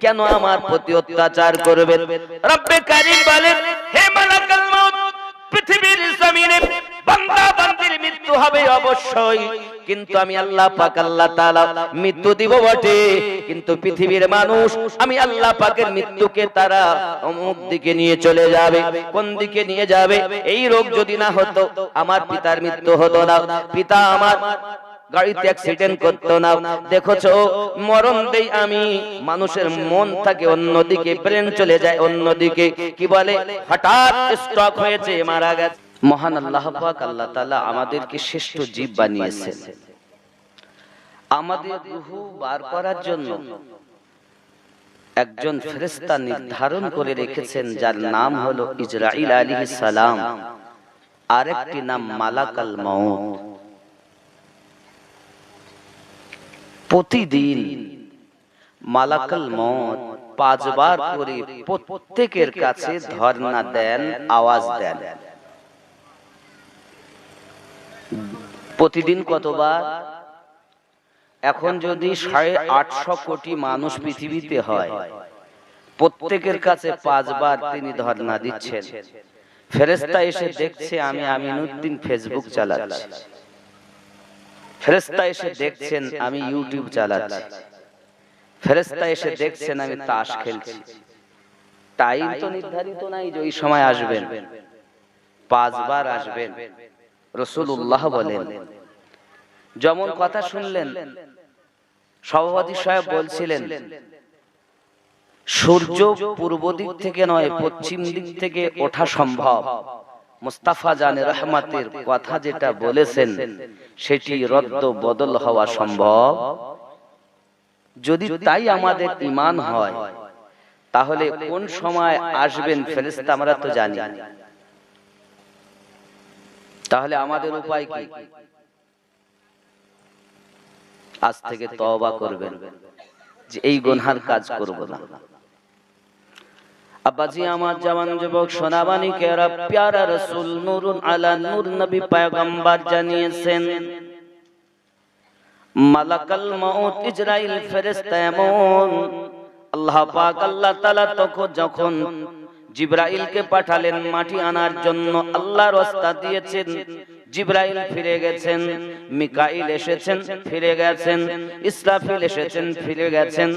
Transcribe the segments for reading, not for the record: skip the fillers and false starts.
কেন আমার প্রতি অত্যাচার করবেন? রব্বে কারীম বলেন, হে মালাকুল মউত, পৃথিবীর জমিনে বান্দা বান্দির মৃত্যু হবে অবশ্যই, কিন্তু আমি আল্লাহ পাক আল্লাহ তাআলা মৃত্যু দিব বটে, কিন্তু পৃথিবীর মানুষ আমি আল্লাহ পাকের মৃত্যুকে তারা অমুক দিকে নিয়ে চলে যাবে। কোন দিকে নিয়ে যাবে? এই রোগ যদি না হতো আমার পিতার মৃত্যু হতো না, পিতা আমার গাড়িতে অ্যাক্সিডেন্ট করতো না। দেখছো মরণ দেই আমি, মানুষের মন থাকে অন্যদিকে, ব্রেন চলে যায় অন্যদিকে, কি বলে হঠাৎ স্ট্রোক হয়েছে, মারা গেছে। মহান আল্লাহ পাক আল্লাহ তাআলা আমাদেরকে শ্রেষ্ঠ জীব বানিয়েছেন। আমাদের রূহ বার করার জন্য একজন ফেরেশতা নির্ধারণ করে রেখেছেন, যার নাম হলো ইসরাঈল আলাইহিস সালাম, আরেকটি নাম মালাকাল মউত। প্রতিদিন মালাকাল মউত 5 বার করে প্রত্যেকের কাছে ধর্ণা দেন, আওয়াজ দেন। প্রতিদিন কতবার? এখন যদি 850 কোটি মানুষ পৃথিবীতে হয়, প্রত্যেকের কাছে 5 বার তিনি ধর্ণা দিচ্ছেন। ফেরেশতা এসে দেখছে আমি আমিনউদ্দিন ফেসবুক চালাচ্ছি, ফেরেশতা এসে দেখছেন আমি ইউটিউব চালাচ্ছি, ফেরেশতা এসে দেখছেন আমি তাস খেলছি। টাইম তো নির্ধারিত নাই যে ওই সময় আসবেন, 5 বার আসবেন। রাসূলুল্লাহ বলেন, যেমন কথা শুনলেন সভাপতি সাহেব বলছিলেন, সূর্য পূর্ব দিক থেকে নয় পশ্চিম দিক থেকে ওঠা সম্ভব। মুস্তাফা জানে রহমাতের কথা যেটা বলেছেন সেটি রদ্দ বদল হওয়া সম্ভব। যদি তাই আমাদের ঈমান হয়, তাহলে কোন সময় আসবেন ফেরেশতা আমরা তো জানি। তাহলে আমাদের উপায় কি? আজ থেকে তওবা করবেন যে এই গুনার কাজ করব না। আব্বাজি আমার জওয়ান যুবক সোনাবানি কেরা, প্যারা রাসূল নূরুন আলা নূর নবী পয়গম্বর জানিয়েছেন, মালাকাল মউত ইসরাঈল ফেরেশতা এমন, আল্লাহ পাক আল্লাহ তাআলা যখন জিবরাইলকে পাঠালেন মাটি আনার জন্য, আল্লাহর ওয়াস্তা দিয়েছেন, জিবরাইল ফিরে গেছেন, মিকাইল এসেছেন ফিরে গেছেন, ইসরাফিল এসেছেন ফিরে গেছেন,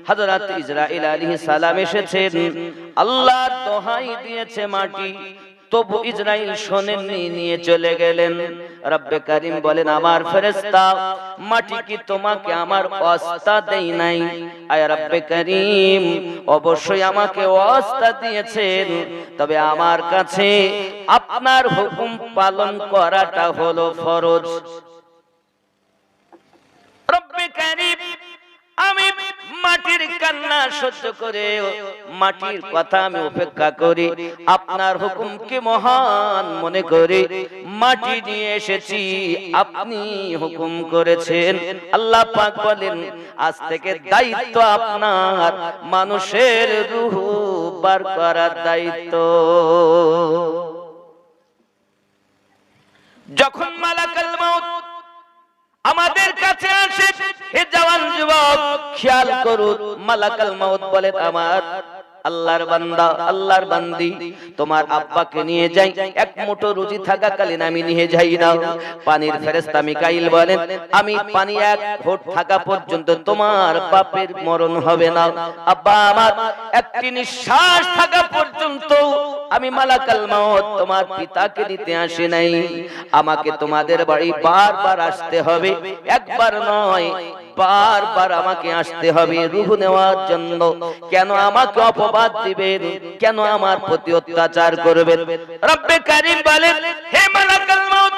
হযরত ইসরাঈল আলাইহিস সালাম এসেছেন। আল্লাহর দোহাই দিয়েছে মাটি, তবু ইসরাঈল শোনেননি, নিয়ে চলে গেলেন। রব্বে কারীম বলেন, আমার ফেরেশতা মাটি কি তোমাকে আমার ওয়াস্তা দেই নাই? আয় রব্বে কারীম, অবশ্যই আমাকে ওয়াস্তা দিয়েছেন, তবে আমার কাছে আপনার হুকুম পালন করাটা হলো ফরজ। রব্বে কারীম, আমি মাটির কান্না সহ্য করে, মাটির কথা আমি উপেক্ষা করি, আপনার হুকুমকে মহান মনে করে মাটি নিয়ে এসেছি, আপনি হুকুম করেছেন। আল্লাহ পাক বলেন, আজ থেকে দায়িত্ব আপনার, মানুষের রূহ বার করার দায়িত্ব। যখন মালাকুল মউত আমাদের কাছে আসে, হে জওয়ান যুবক খেয়াল করুন, মালাকুল মউত বলেন, আমার আল্লাহর বান্দা, আল্লাহর বান্দি, তোমার আব্বাকে নিয়ে যাই, এক মুঠো রুজি থাকাকালীন আমি নিয়ে যাই না। পানির ফেরেশতা মিকাইল বলেন, আমি পানি এক ঘোট থাকা পর্যন্ত তোমার বাপের মরণ হবে না। আব্বা আমার একটি নিঃশ্বাস থাকা পর্যন্ত আমি মালাকুল মউত তোমার পিতাকে নিতে আসি নাই। আমাকে তোমাদের বাড়ি বারবার আসতে হবে, একবার নয় বারবার আমাকে আসতে হবে রূহ নেওয়ার জন্য। কেন আমাকে অপবাদ দিবেন? কেন আমার প্রতি অত্যাচার করবেন? রব্বে কারীম বলেন, হে মালাকুল মউত,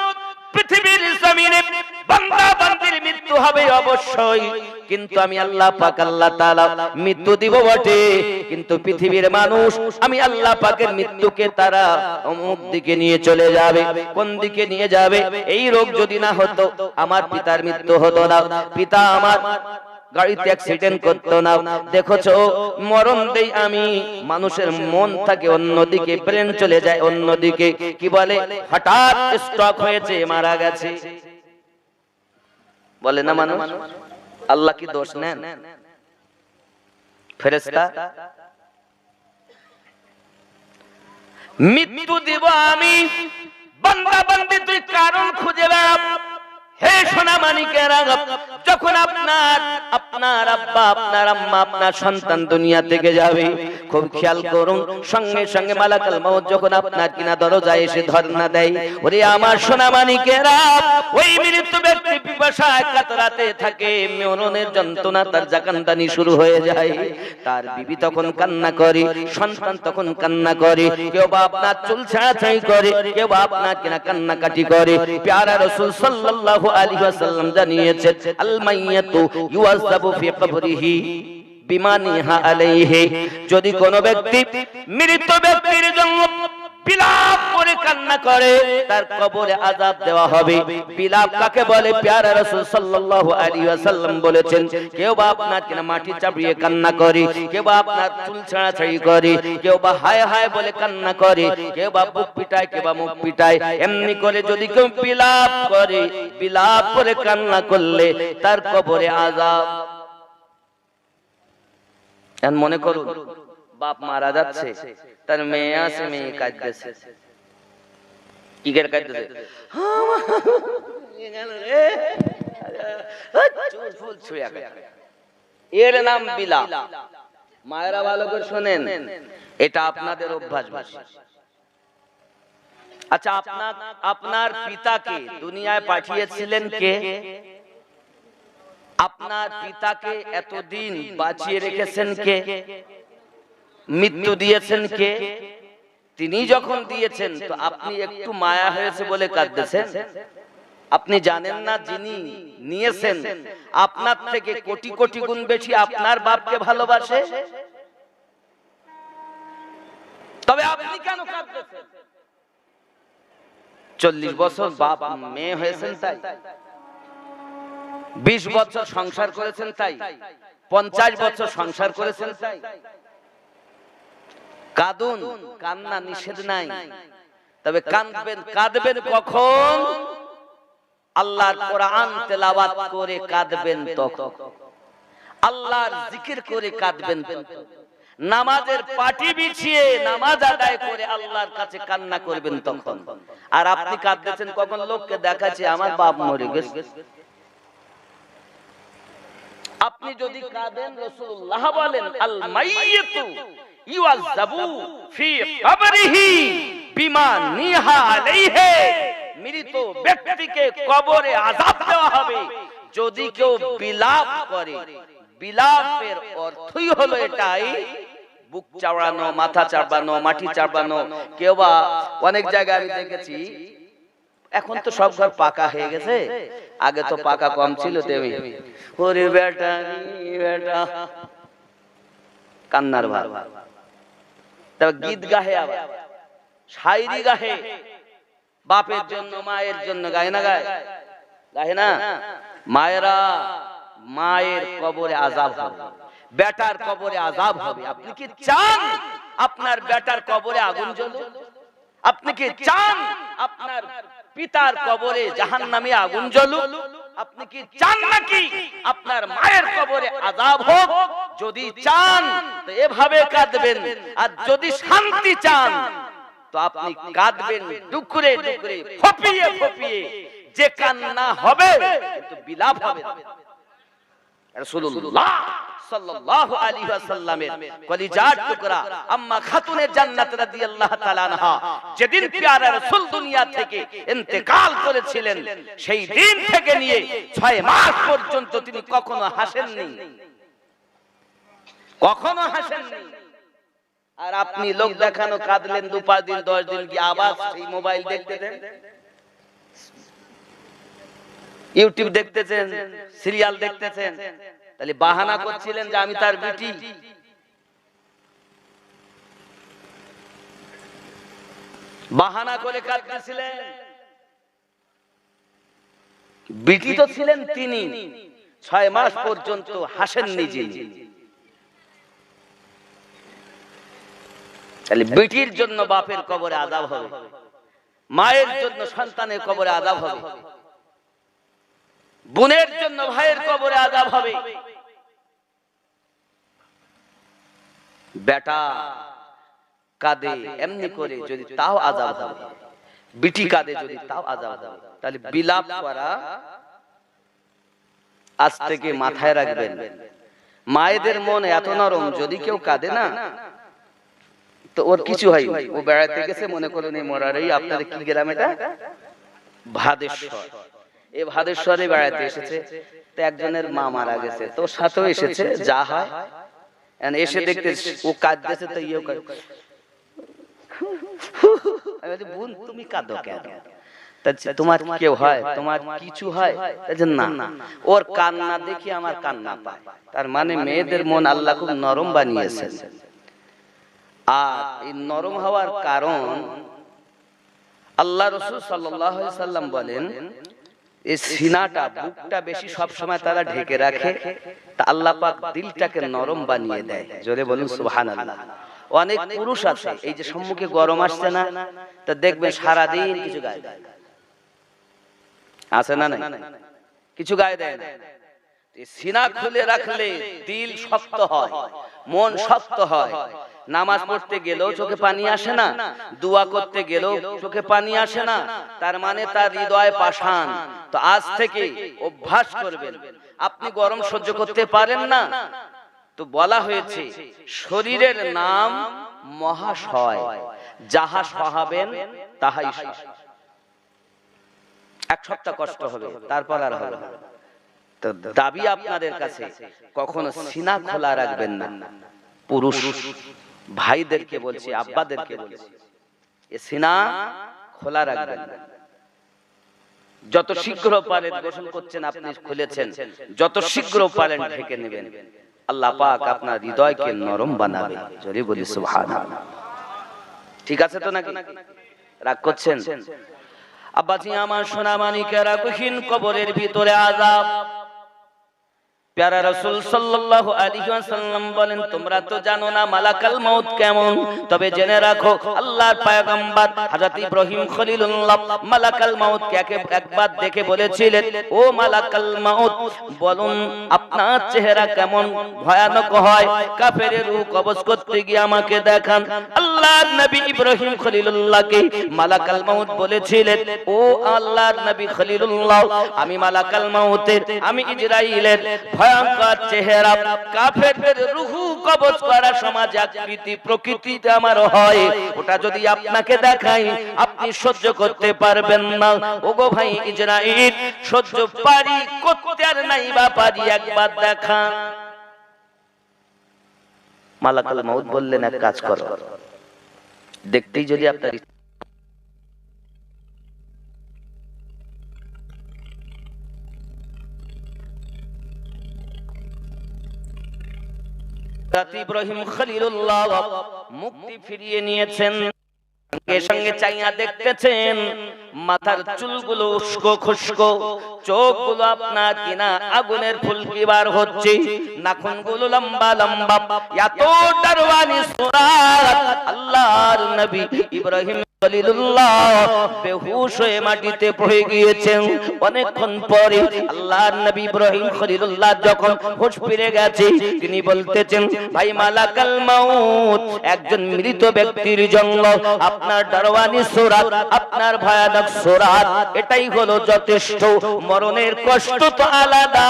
পৃথিবীর জমিনে বান্দা বান্দির মৃত্যু হবে অবশ্যই, কিন্তু আমি আল্লাহ পাক আল্লাহ তাআলা মৃত্যু দিব বটে, কিন্তু পৃথিবীর মানুষ আমি আল্লাহ পাকের মৃত্যুকে তারা অমুক দিকে নিয়ে চলে যাবে। কোন দিকে নিয়ে যাবে? এই রোগ যদি না হতো আমার পিতার মৃত্যু হতো না, পিতা আমার গাড়িতে অ্যাক্সিডেন্ট করতো না। দেখছো মরণ দেই আমি, মানুষের মন থাকে অন্যদিকে, ব্রেন চলে যায় অন্যদিকে, কি বলে হঠাৎ স্ট্রোক হয়েছে, মারা গেছে। বলে না মানুষ, আল্লাহ কি দোষ নেন? ফেরেশতা, মৃত্যু দিব আমি, বান্দা বান্দি তুই কারণ খুঁজে বেড়া। হে সোনা মানিকেরা, যখন আপনার আব্বা, আপনার আম্মা, আপনার সন্তান দুনিয়া থেকে যাবে, খুব খেয়াল করুন, সঙ্গে সঙ্গে মালাকুল মউত যখন আপনার কিনা দরজায় এসে ধর্ণা দেয়, ওরে আমার সোনা মানিকেরা, ওই মৃত্যু ব্যক্তি পিপাসায় কাতরাতে থাকে, মরণের যন্ত্রণা তার জাকান্দানি শুরু হয়ে যায়। তার বিবি তখন কান্না করে, সন্তান তখন কান্না করে, কেউ বা আপনার চুল ছাড়াছাড়ি করে, কেউ বা আপনার কিনা কান্নাকাটি করে। প্যারা রাসূল সাল্লাল্লাহু আলাইহি ওয়াসাল্লাম জানিয়েছেন, আল মাইয়াতু ইউযাবু ফি কবরিহি বিমা নিহা আলাইহি। যদি কোন ব্যক্তি মৃত ব্যক্তির জন্য বিলাপ করে কান্না করে, তার কবরে আযাব দেওয়া হবে। বিলাপ কাকে বলে? প্যারা রাসূল সাল্লাল্লাহু আলাইহি ওয়াসাল্লাম বলেছেন, কেউ বা আপনার কিনা মাটি চাপিয়ে কান্না করে, কেউ বা আপনার চুল ছাড়াছাড়ি করে, কেউ বা হায় হায় বলে কান্না করে, কেউ বা বুক পিটায়, কেউ বা মুখ পিটায়। এমনি করে যদি কেউ বিলাপ করে, বিলাপ করে কান্না করলে তার কবরে আযাব। এখন মনে করুন, বাপ মারা যাচ্ছে, তার মেয়ে আছে, মেয়ে কাঁদতেছে। কি করে কাঁদতেছে? এর নাম বিলাপ। মায়েরা ভালো করে শোনেন, এটা আপনাদের অভ্যাস। আচ্ছা, আপনার পিতাকে দুনিয়ায় পাঠিয়েছিলেন কে? আপনার পিতাকে এতদিন বাঁচিয়ে রেখেছেন কে? মৃত্যু দিয়েছেন কে? তিনি যখন দিয়েছেন, তো আপনি একটু মায়া হয়েছে বলে কাঁদতেছেন? আপনি জানেন না যিনি নিয়েছেন আপনার থেকে কোটি কোটি গুণ বেশি আপনার বাপকে ভালোবাসে? তবে আপনি কেন কাঁদতেছেন? 40 বছর বাপ মেয়ে হয়েছেন তাই, 20 বছর সংসার করেছেন তাই, 50 বছর সংসার করেছেন তাই। কাঁদুন, কান্না নিষেধ নাই, তবে কাঁদবেন কখন? আল্লাহর কোরআন তেলাওয়াত করে কাঁদবেন তখন, আল্লাহর জিকির করে কাঁদবেন তখন, নামাজের পাটি বিছিয়ে নামাজ আদায় করে আল্লাহর কাছে কান্না করবেন তখন। আর আপনি কাঁদতেছেন কখন? লোককে দেখাচ্ছে আমার বাপ মরে গেছে। আপনি যদি কাঁদেন, রাসূলুল্লাহ বলেন, আল মাইয়াতু ইউযাবু ফি কবরিহি বিমা নিহা আলাইহি। মৃত ব্যক্তিকে কবরে আযাব দেওয়া হবে যদি কেউ বিলাপ করে। বিলাপের অর্থই হলো এটাই, বুক চাওড়ানো, মাথা চাপানো, মাটি চাপানো। কেউ বা অনেক জায়গায় আমি দেখেছি, এখন তো সব ঘর পাকা হয়ে গেছে, আগে তো পাকা কম ছিল, তেমনি ওরে বেটা বেটা কান্নার ভাব। তবে গীত গাহে, আবার শায়রি গাহে, বাপের জন্য মায়ের জন্য গায় না? গায় না? মায়েরা, মায়ের কবরে আযাব হবে, বেটার কবরে আযাব হবে। আপনি কি চান আপনার বেটার কবরে আগুন জ্বলুক? আপনি কি চান আপনার পিতার কবরে জাহান্নামে আগুন জ্বলুক? আপনি কি চান নাকি আপনার মায়ের কবরে আযাব হোক? যদি চান তো এভাবে কাঁদবেন, আর যদি শান্তি চান তো আপনি কাঁদবেন ডুকরে ডুকরে, ফপিয়ে ফপিয়ে। যে কান্না হবে কিন্তু বিলাপ হবে না। রাসূলুল্লাহ সাল্লাল্লাহু আলাইহি ওয়াসাল্লামের কলিজার টুকরা আম্মা খাতুনে জান্নাত রাদিয়াল্লাহু তাআলা আনহা যেদিন প্যারা রাসূল দুনিয়া থেকে ইন্তেকাল করেছিলেন, সেই দিন থেকে নিয়ে 6 মাস পর্যন্ত তিনি কখনো হাসেননি, কখনো হাসেননি। আর আপনি লোক দেখানো কাঁদলেন 2-5 দিন 10 দিন, কি আবার সেই মোবাইল দেখতেছেন, ইউটিউব দেখতেছেন, সিরিয়াল দেখতেছেন, তাহলে বাহানা করছিলেন যে আমি তার বেটি। বাহানা করে কাঁদতেছিলেন। বেটি তো ছিলেন তিনি, 6 মাস পর্যন্ত হাসেননি যিনি। তাহলে বেটির জন্য বাপের কবরে আযাব হবে, মায়ের জন্য সন্তানের কবরে আযাব হবে, বোনের জন্য ভাইয়ের কবরে আযাব হবে। বেটা কাঁদে এমনি করে যদি তাও আযাব হবে, বিটি কাঁদে যদি তাও আযাব হবে। তাহলে বিলাপ করা আজ থেকে মাথায় রাখবেন। মায়েদের মন এত নরম, যদি কেউ কাঁদে না তো ওর কিছু হয়, ও বেড়াতে গেছে মনে করেন এই মরারই আপনাদের কি গ্রাম এটা ভাদেশ্বর, এই ভাদেশ্বরে বেড়াতে এসেছে, তো একজনের মা মারা গেছে, তো সাথেও এসেছে, যা হয় এসে দেখতে ও কাঁদতেছে, তো ইয়েও বোন তুমি কাঁদো কেন, তোমার কেউ হয়, তোমার কিছু হয় না, ওর কান্না দেখি আমার কান্না পায়। তার মানে মেয়েদের মন আল্লাহ খুব নরম বানিয়েছেন। আর এই নরম হওয়ার কারণ আল্লাহ রাসূল সাল্লাল্লাহু আলাইহি সাল্লাম বলেন, এই সিনাটা বুকটা বেশি সব সময় তারা ঢেকে রাখে, তা আল্লাহ পাক দিলটাকে নরম বানিয়ে দেয়। জোরে বলুন সুবহানাল্লাহ। অনেক পুরুষ আছে এই যে সম্মুখে গরম আসছে না, তা দেখবেন সারা দিন কিছু গায়ে দেয়, আছে না নাই, কিছু গায়ে দেয় না। সিনা খুলে রাখলে দিল শক্ত হয়, মন শক্ত হয়। নামাজ পড়তে গেলেও চোখে পানি আসে না, দোয়া করতে গেলেও চোখে পানি আসে না, তার মানে তার হৃদয় পাষাণ। তো আজ থেকে অভ্যাস করবেন। আপনি গরম সহ্য করতে পারেন না, তো বলা হয়েছে শরীরের নাম মহাশয়, যাহা সহাবেন তাহাই সয়। এক সপ্তাহ কষ্ট হবে, তারপর আর হবে না। তো দাবি আপনাদের কাছে কখনো সিনা খোলা রাখবেন না। পুরুষ ভাইদেরকে বলছি, আব্বাদেরকে বলছি, এ সিনা খোলা রাখবেন না। যত শীঘ্র পারেন, গোসল করছেন আপনি খুলেছেন, যত শীঘ্র পারেন ঢেকে নেবেন। আল্লাহ পাক আপনার হৃদয়কে নরম বানাবে। জোরে বলি সুবহানাল্লাহ। ঠিক আছে তো নাকি? রাগ করছেন? আব্বাজি আমার সোনা মানিকেরা, কঠিন কবরের ভিতরে আযাব। প্যারা রাসূল সাল্লাল্লাহু আলাইহি ওয়াসাল্লাম বলেন, তোমরা তো জানো না মালাকাল মউত কেমন, তবে জেনে রাখো আল্লাহর পয়গম্বর হযরত ইব্রাহিম খলিলুল্লাহ মালাকাল মউতকে একবার দেখে বলেছিলেন, ও মালাকাল মউত, বলুন আপনার চেহারা কেমন ভয়ানক হয়, কাফেরের রূহ কবজ করতে গিয়ে আমাকে দেখান। আল্লাহর নবী ইব্রাহিম খলিলুল্লাহকে মালাকাল মউত বলেছিলেন, ও আল্লাহর নবী খলিলুল্লাহ, আমি মালাকাল মউতের, আমি ইসরাইলের ভয়ঙ্কর চেহারা, কাফেরদের রূহ কবজ করা সমাজ আকৃতি প্রকৃতিতে আমার হয়, ওটা যদি আপনাকে দেখাই আপনি সহ্য করতে পারবেন না। ওগো ভাই ইসরাইল, সহ্য পারি করতে আর নাই বা পারি, একবার দেখা। মালাকাল মউত বললেন, এক কাজ করো, দেখতেই যদি আপনার ইব্রাহিম খলিলুল্লাহ মুক্তি ফিরিয়ে নিয়েছেন, সঙ্গে সঙ্গে চাইয়া দেখতেছেন মাথার চুলগুলো উস্কো খুস্কো, চোখগুলো আপনার কিনা আগুনের ফুলকি বার হচ্ছে, নাখুনগুলো লম্বা লম্বা, এত দারওয়ানি সুরাত। আল্লাহর নবী ইব্রাহিম খলিলুল্লাহ বেহুশ হয়ে মাটিতে পড়ে গিয়েছেন। অনেকক্ষণ পরে আল্লাহর নবী ইব্রাহিম খলিলুল্লাহ যখন হুঁশ ফিরে গেছে, তিনি বলতেছেন, ভাই মালাকাল মউত, একজন মৃত ব্যক্তির জন্য আপনার দারওয়ানি সূরাত, আপনার ভয়ানক সূরাত, এটাই হলো যথেষ্ট। মরণের কষ্ট তো আলাদা,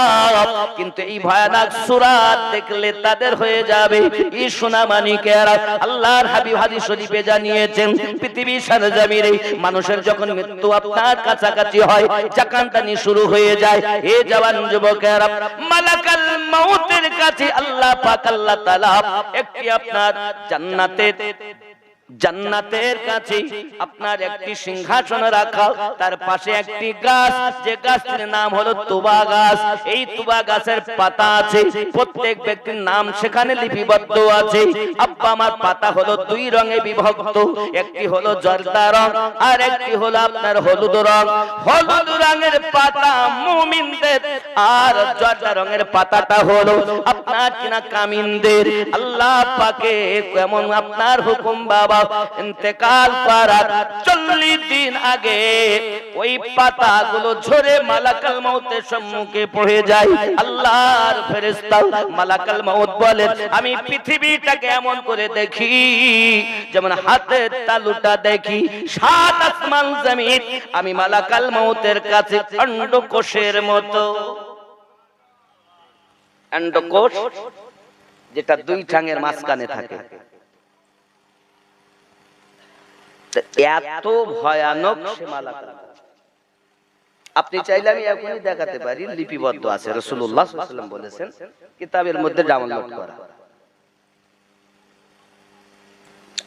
কিন্তু এই ভয়ানক সূরাত দেখলে তাদের হয়ে যাবে। এই সোনা মানিকেরা, আল্লাহর হাবিব হাদিস শরীফে জানিয়েছেন, পৃথিবী সরজমিনে মানুষের যখন মৃত্যু আপনার কাছাকাছি হয়, জাকানটানি শুরু হয়ে যায়, এ জওয়ান যুবকেরা, মালাকাল মউতের কাছে আল্লাহ পাক আল্লাহ তাআলা একটি আপনার জান্নাতের কাছে আপনার একটি সিংহাসন রাখা, তার পাশে একটি গাছ, যে গাছের নাম হলো তুবা গাছ। এই তুবা গাছের পাতা আছে, প্রত্যেক ব্যক্তির নাম সেখানে লিপিবদ্ধ আছে। আব্বা আমার পাতা হলো দুই রঙে বিভক্ত, একটি হলো জর্দা রং আর একটি হলো আপনার হলুদ রং। হলুদ রঙের পাতা মুমিনদের, আর জর্দা রঙের পাতাটা হলো আপনার কিনা কামিনদের। আল্লাহ পাকে কেমন আপনার হুকুম বাবা, বাবা ইন্তেকাল করার 40 দিন আগে ওই পাতাগুলো ঝরে মালাকুল মউতের সম্মুখে পড়ে যায়। আল্লাহর ফেরেশতা মালাকুল মউত বলেন, আমি পৃথিবীটাকে এমন করে দেখি যেমন হাতের তালুটা দেখি, 7 আসমান জমিন আমি মালাকুল মউতের কাছে অন্ডকোষের মতো। অন্ডকোষ যেটা 2 ঠ্যাঙের মাঝখানে থাকে, এত ভয়ানক সে মালাকুল। আপনি চাইলে আমি এখনই দেখাতে পারি, লিপিবদ্ধ আছে, রাসূলুল্লাহ সাল্লাল্লাহু আলাইহি ওয়াসাল্লাম বলেছেন, কিতাবের মধ্যে ডাউনলোড করা।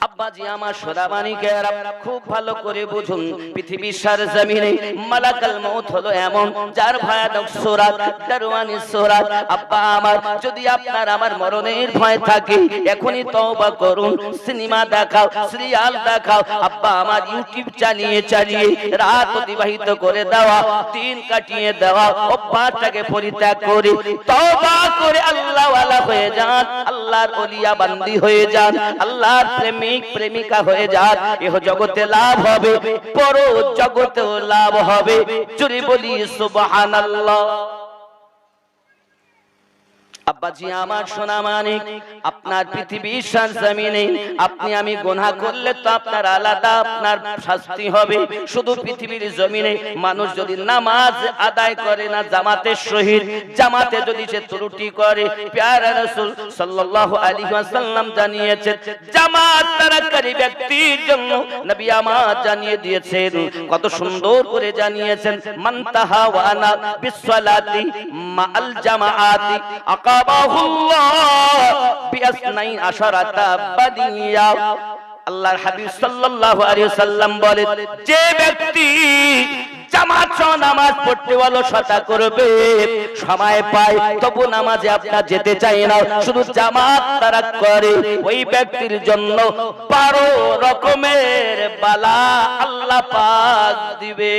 আব্বাজি আমার সোনামানিকেরা খুব ভালো করে বুঝুন, পৃথিবীর সরজমিনে মালাকুল মউত হলো এমন যার ভয়ানক সূরা দারওয়ানি সূরা। আব্বা আমার, যদি আপনার আমার মরণের ভয় থাকে এখনই তওবা করুন। সিনেমা দেখাও, সিরিয়াল দেখাও, আব্বা আমার ইউটিউব চালিয়ে রাত অতিবাহিত করে দেওয়া, দিন কাটিয়ে দেওয়া অভ্যাসটাকে পরিত্যাগ করে তওবা করে আল্লাহ ওয়ালা হয়ে যান, আল্লাহর ওলিয়া বান্দি হয়ে যান, আল্লাহর প্রেমিকা হয়ে যান। এহ জগতে লাভ হবে, পর জগতেও লাভ হবে। জোরে বলি সুবহানাল্লাহ। আব্বাজি আমার সোনা মানিক, আপনার পৃথিবীর সরজমিনে আপনি আমি গুনাহ করলে তো আপনার আলাদা আপনার শাস্তি হবে। শুধু পৃথিবীর জমিনে মানুষ যদি নামাজ আদায় করে না জামাতের সহিত, জামাতে যদি সে ত্রুটি করে, প্যারা রাসূল সাল্লাল্লাহু আলাইহি ওয়াসাল্লাম জানিয়েছেন জামাত তারাকারী ব্যক্তির জন্য নবী আমার জানিয়ে দিয়েছেন, কত সুন্দর করে জানিয়েছেন, মান তাহাওয়ানা বিসসালাতি মাআল জামাআতি আল্লাহর হাবিব সাল্লাল্লাহু আলাইহি ওয়াসাল্লাম বলেন, যে ব্যক্তি জামাত সহ নামাজ পড়তে অলসতা করবে, সময় পায় তবু নামাজে আপনার যেতে চায় না, শুধু জামাত তারা করে, ওই ব্যক্তির জন্য 12 রকমের বালা আল্লাহ পাক দিবে।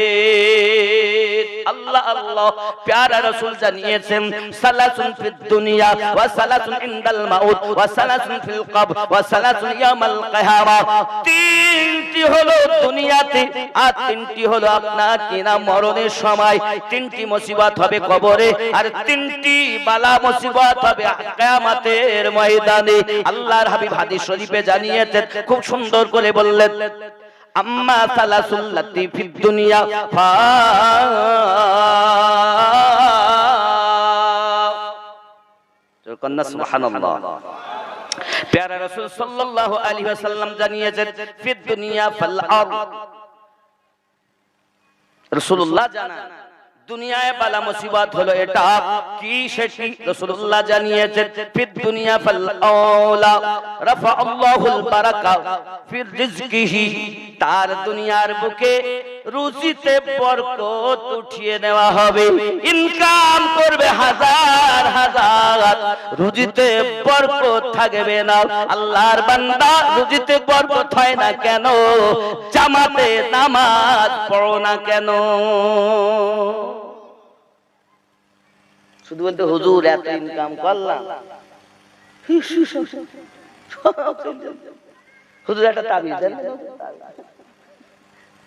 আল্লাহ আল্লাহ, প্যারা রাসূল জানিয়েছেন, সালাসুন ফিদ দুনিয়া ওয়া সালাসুন ইনদাল মাউত ওয়া সালাসুন ফিল কবর ওয়া সালাসুন ইয়াউমাল কিয়ামা। 3টি হলো দুনিয়াতে আর 3টি হলো আপনার কিনা মরণের সময়। 3টি মুসিবত হবে কবরে আর 3টি বালা মুসিবত হবে কিয়ামতের ময়দানে। আল্লাহর হাবিব হাদিস শরীফে জানিয়েছেন, খুব সুন্দর করে বললেন, আম্মা সালাসুল লাতি ফিদ দুনিয়া ফা কন্না সুবহানাল্লাহ। প্যারা রাসূল সাল্লাল্লাহু আলাইহি ওয়াসাল্লাম জানিয়েছেন, ফিদ দুনিয়া ফাল আরদ। রাসূলুল্লাহ জানান দুনিয়ায় বালা মুসিবত হলো এটা কি, সেটি রাসূলুল্লাহ জানিয়েছেন, ফিদ দুনিয়া ফাল আওলা রাফা আল্লাহুল বারাকা ফির রিজকিহি। তার দুনিয়ার বুকে রুজিতে বরকত উঠিয়ে নেওয়া হবে। ইনকাম করবে হাজার হাজার, রুজিতে বরকত থাকবে না। আল্লাহর বান্দা, রুজিতে বরকত হয় না কেন? জামাতে নামাজ পড়ো না কেন? শুধু বলতে হুজুর এত ইনকাম করলাম, হুজুর একটা তাবিজ দেন,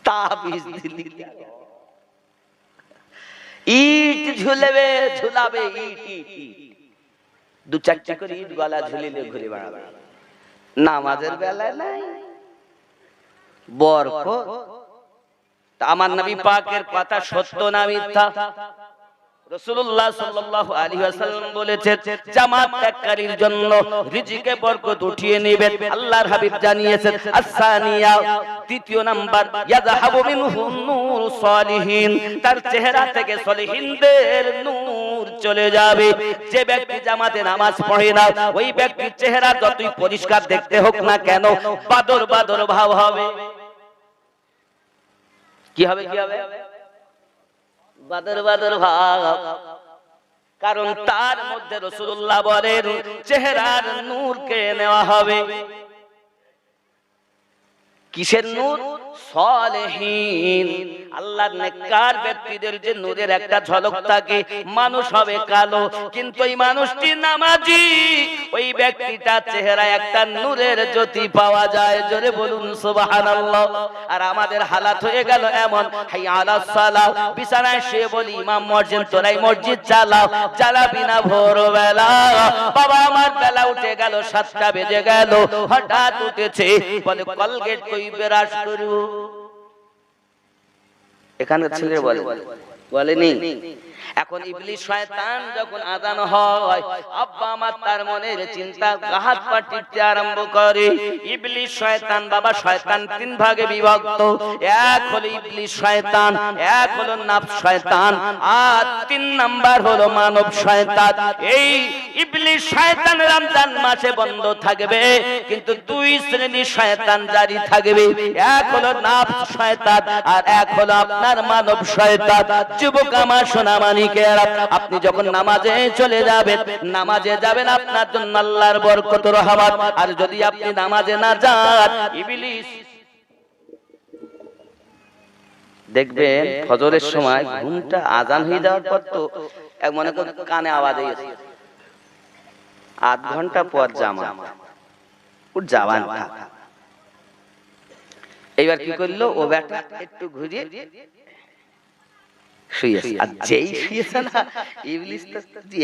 তাবিজ দিলি ইট ঝুলাবে ইট 2-4টি করে ইট গলা ঝুলিলে ঘুরে বেড়াবে। নামাজের বেলায় নাই বরকত। আমার নবী পাকের কথা সত্য না মিথ্যা? রাসূলুল্লাহ সাল্লাল্লাহু আলাইহি ওয়াসাল্লাম বলেছেন, জামাত ত্যাগকারীর জন্য রিজিকে বরকত উঠিয়ে নেবেন। আল্লাহর হাবিব জানিয়েছেন, আস-সানিয়া, দ্বিতীয় নাম্বার, ইয়াযহাবু মিনহু নূর সালিহিন, তার চেহারা থেকে সলিহিনদের নূর চলে যাবে। যে ব্যক্তি জামাতে নামাজ পড়ে না, ওই ব্যক্তির চেহারা যতই পরিষ্কার দেখতে হোক না কেন, বাদর বাদর ভাব হবে। কি হবে? কি হবে? বাদর বাদর ভাব। কারণ তার মধ্যে রাসূলুল্লাহ বলেন চেহারার নূরকে নেওয়া হবে। কিসের নূর? সালেহীন, আল্লাহর নেককার ব্যক্তিদের যে নূরের একটা ঝলক থাকে। মানুষ হবে কালো, কিন্তু ওই মানুষটি নামাজি, ওই ব্যক্তিটা চেহারায় একটা নূরের জ্যোতি পাওয়া যায়। জোরে বলুন সুবহানাল্লাহ। আর আমাদের হালাত হয়ে গেল এমন, হাইয়া আলাস সালাহ, বিছানায় শুয়ে বলি ইমাম মসজিদ তোরাই মসজিদ চালাও, চালাবি না ভোরবেলা। বাবা আমার বেলা উঠে গেল, 7টা বেজে গেল, হঠাৎ উঠেছে, বলে কলগেট কই বেরাস করু। এখানে ছেলে বলেনি। এখন ইবলিস শয়তান যখন আযান হয়, আব্বা আমার তার মনের চিন্তা হাত পা টিপতে আরম্ভ করে। ইবলিস শয়তান, বাবা শয়তান 3 ভাগে বিভক্ত। এক হলো ইবলিস শয়তান, এক হলো নাফস শয়তান, আর 3 নাম্বার হলো মানব শয়তান। এই ইবলিস শয়তান রমজান মাসে বন্ধ থাকবে, কিন্তু 2 শ্রেণীর শয়তান জারি থাকবে। এক হলো নাফস শয়তান, আর এক হলো আপনার মানব শয়তান। যুবক আমার সোনা মানিকেরা, আপনি যখন নামাজে চলে যাবেন, নামাজে যাবেন আপনার জন্য আল্লাহর বরকত রহমত। আর যদি আপনি নামাজে না যান, ইবলিস দেখবেন ফজরের সময় ঘুমটা আজান হয়ে যাওয়ার পর তো এক মনে করেন কানে আওয়াজ এসে 8 ঘন্টা পর জামাত, ওর জাওয়ান থাক। এইবার কি করলো, ও ব্যাটা একটু ঘুরিয়ে শুয়েছে। আর যেই শুয়েছে না, ইবলিস তো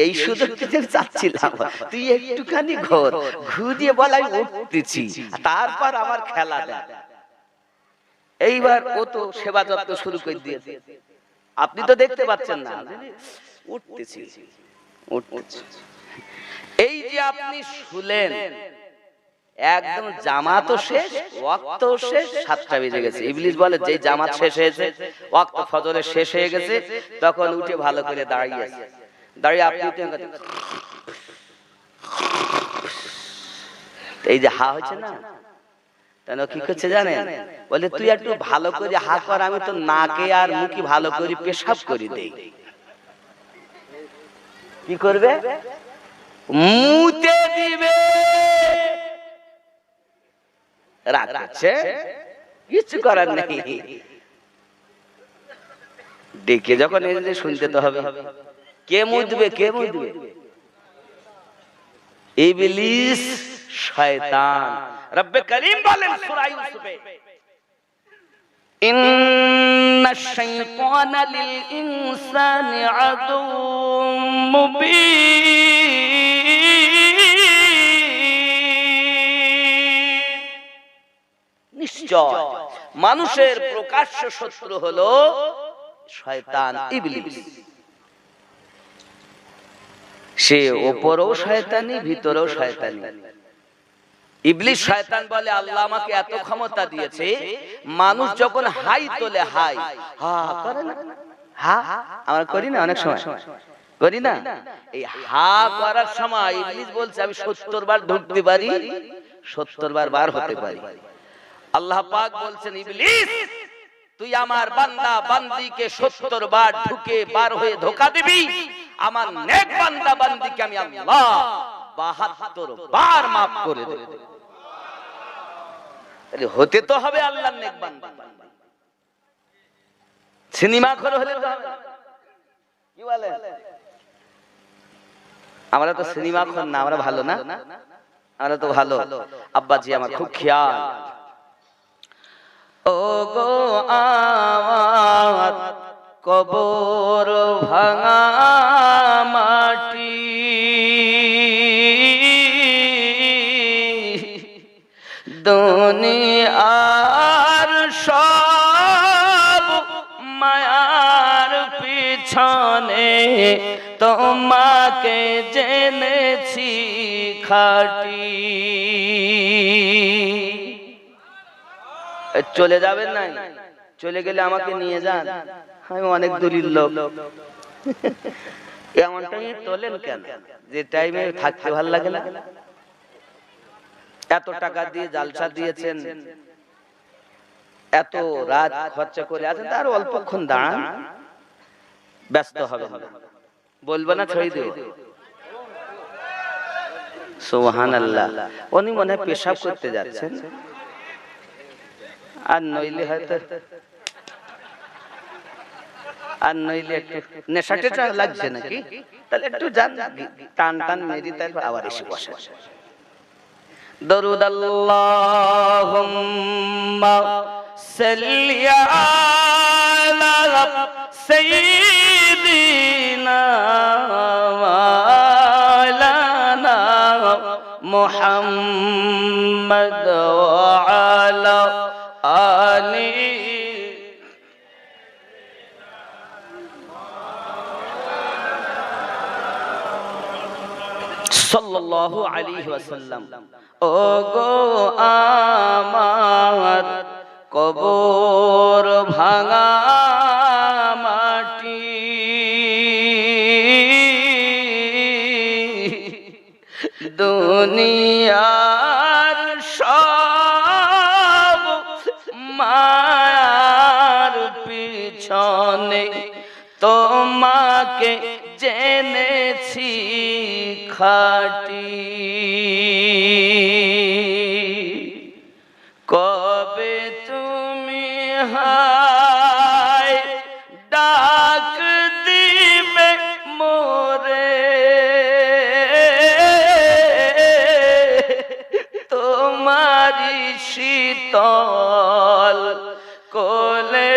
এই সুযোগ পেতে চাচ্ছিলাম, তুই একটুখানি ঘুরিয়ে বল আমি উঠতেছি, তারপর আমার খেলা দেখ। এইবার ও তো সেবা যত্ন শুরু করে দিয়েছে, আপনি তো দেখতে পাচ্ছেন না, উঠতেছি উঠতেছি। এই যে আপনি শুলেন, একদম জামাতও শেষ, ওয়াক্তও শেষ, 7টা বেজে গেছে। ইবলিস বলে যেই জামাত শেষ হয়েছে, ওয়াক্ত ফজরের শেষ হয়ে গেছে, তখন উঠে ভালো করে দাঁড়িয়ে আছে। দাঁড়িয়ে আপনি এই যে হা হচ্ছে না, তাহলে কি করছে জানেন? বলে তুই একটু ভালো করে হা কর, আমি তো নাকে আর মুখে ভালো করে পেশাব করে দেই। কি করবে? মুতে দিবে। রাখছে, কিছু করার নেই। ডেকে যখন এসে শুনতে তো হবে। কে মুতবে? কে মুতবে? ইবলিস শয়তান। রব্বে করিম বলেন সূরা ইউসুফে, ইন্নাশ শাইতানা লিল ইনসানি আদুউম মুবিন। নিশ্চয় মানুষের প্রকাশ্য শত্রু হলো শয়তান ইবলিস। সে উপরেও শয়তানি, ভিতরেও শয়তানি। ইবলিস শয়তান বলে আল্লাহ আমাকে এত ক্ষমতা দিয়েছে, মানুষ যখন হাই তোলে, হাই হা করে না, হা আমরা করি না, অনেক সময় করি না, এই হা করার সময় ইবলিস বলছে আমি 70 বার ঢুকতে পারি, 70 বার বার হতে পারি। আল্লাহ পাক বলছেন ইবলিস তুই আমার বান্দা বান্দিকে 70 বার ঢুকে বার হয়ে ধোঁকা দিবি, আমার নেক বান্দা বান্দিকে আমি আল্লাহ 72 বার maaf করে দেব। তাহলে হতে তো হবে আল্লাহর নেক বান্দা। সিনেমা খোর হলে তো হবে, কি বলে? আমরা তো সিনেমা খোর না, আমরা ভালো না, আমরা তো ভালো। আব্বাজি আমার খুব খেয়াল, ও গো আমার কবর ভাঙা মাটি, দুনিয়ার সব মায়ার পিছনে তোমাকে জেনেছি খাঁটি। চলে যাবেন না, চলে গেলে আমাকে নিয়ে যান, আমি অনেক দূরের লোক। এমনটাই তোলেন কেন? যে টাইমে থাকতে ভালো লাগে না? এত টাকা দিয়ে জালসা দিয়েছেন, এত রাত খরচা করে আছেন, তার অল্পক্ষণ দাঁড়ান, ব্যস্ত হবে না, বলবো না ছড়িয়ে দেব। সুবহানাল্লাহ। উনি মনে হয় পেশাব করতে যাচ্ছেন, আর নইলে হয়তো একটু নেশা টেশা লাগছে নাকি, তাহলে একটু যান টান টান মেরি, তারপর আবার এসে বসে। দরুদ আল্লাহুম্মা সাল্লি আলা সাইয়্যিদিনা মাওলানা মুহাম্মদ ওয়া আলা আলিহি সাল্লাল্লাহু আলাইহি ওয়াসাল্লাম। ও গো আমার কবর ভাঙা মাটি, দুনিয়ার সব মায়ার পিছনে তোমাকে জেনেছি খাটি। কবে তুমি হায় ডাক দিবে মোরে, তোমারি শীতল কোলে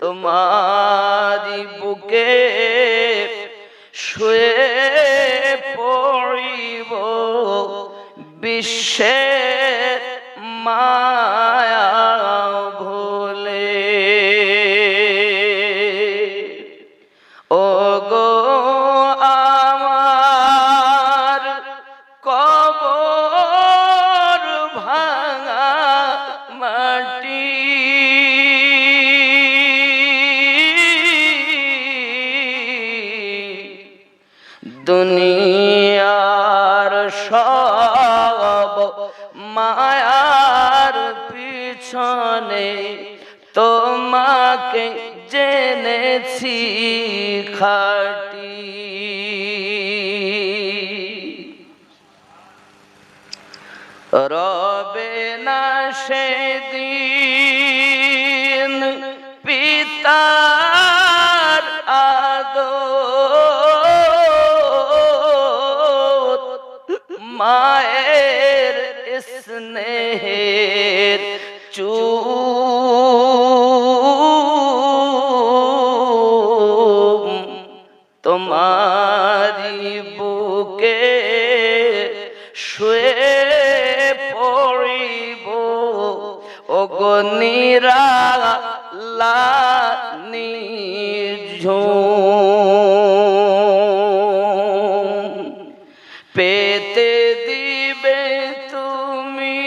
তোমারি বুকে শুয়ে পড়িব বিশ্বের মায়া ভুলে। ও গো আমার কবর ভাঙা মাটি, দুনিয়ার সব মায়ার পিছনে তোমাকে জেনেছি খাটি। রবে না সেদিন পিতার আদর, মায়ের স্নেহের চুম, তোমারি বুকে শুয়ে পড়িব ও গো নিরালা নিঝুম। পেতে দিবে তুমি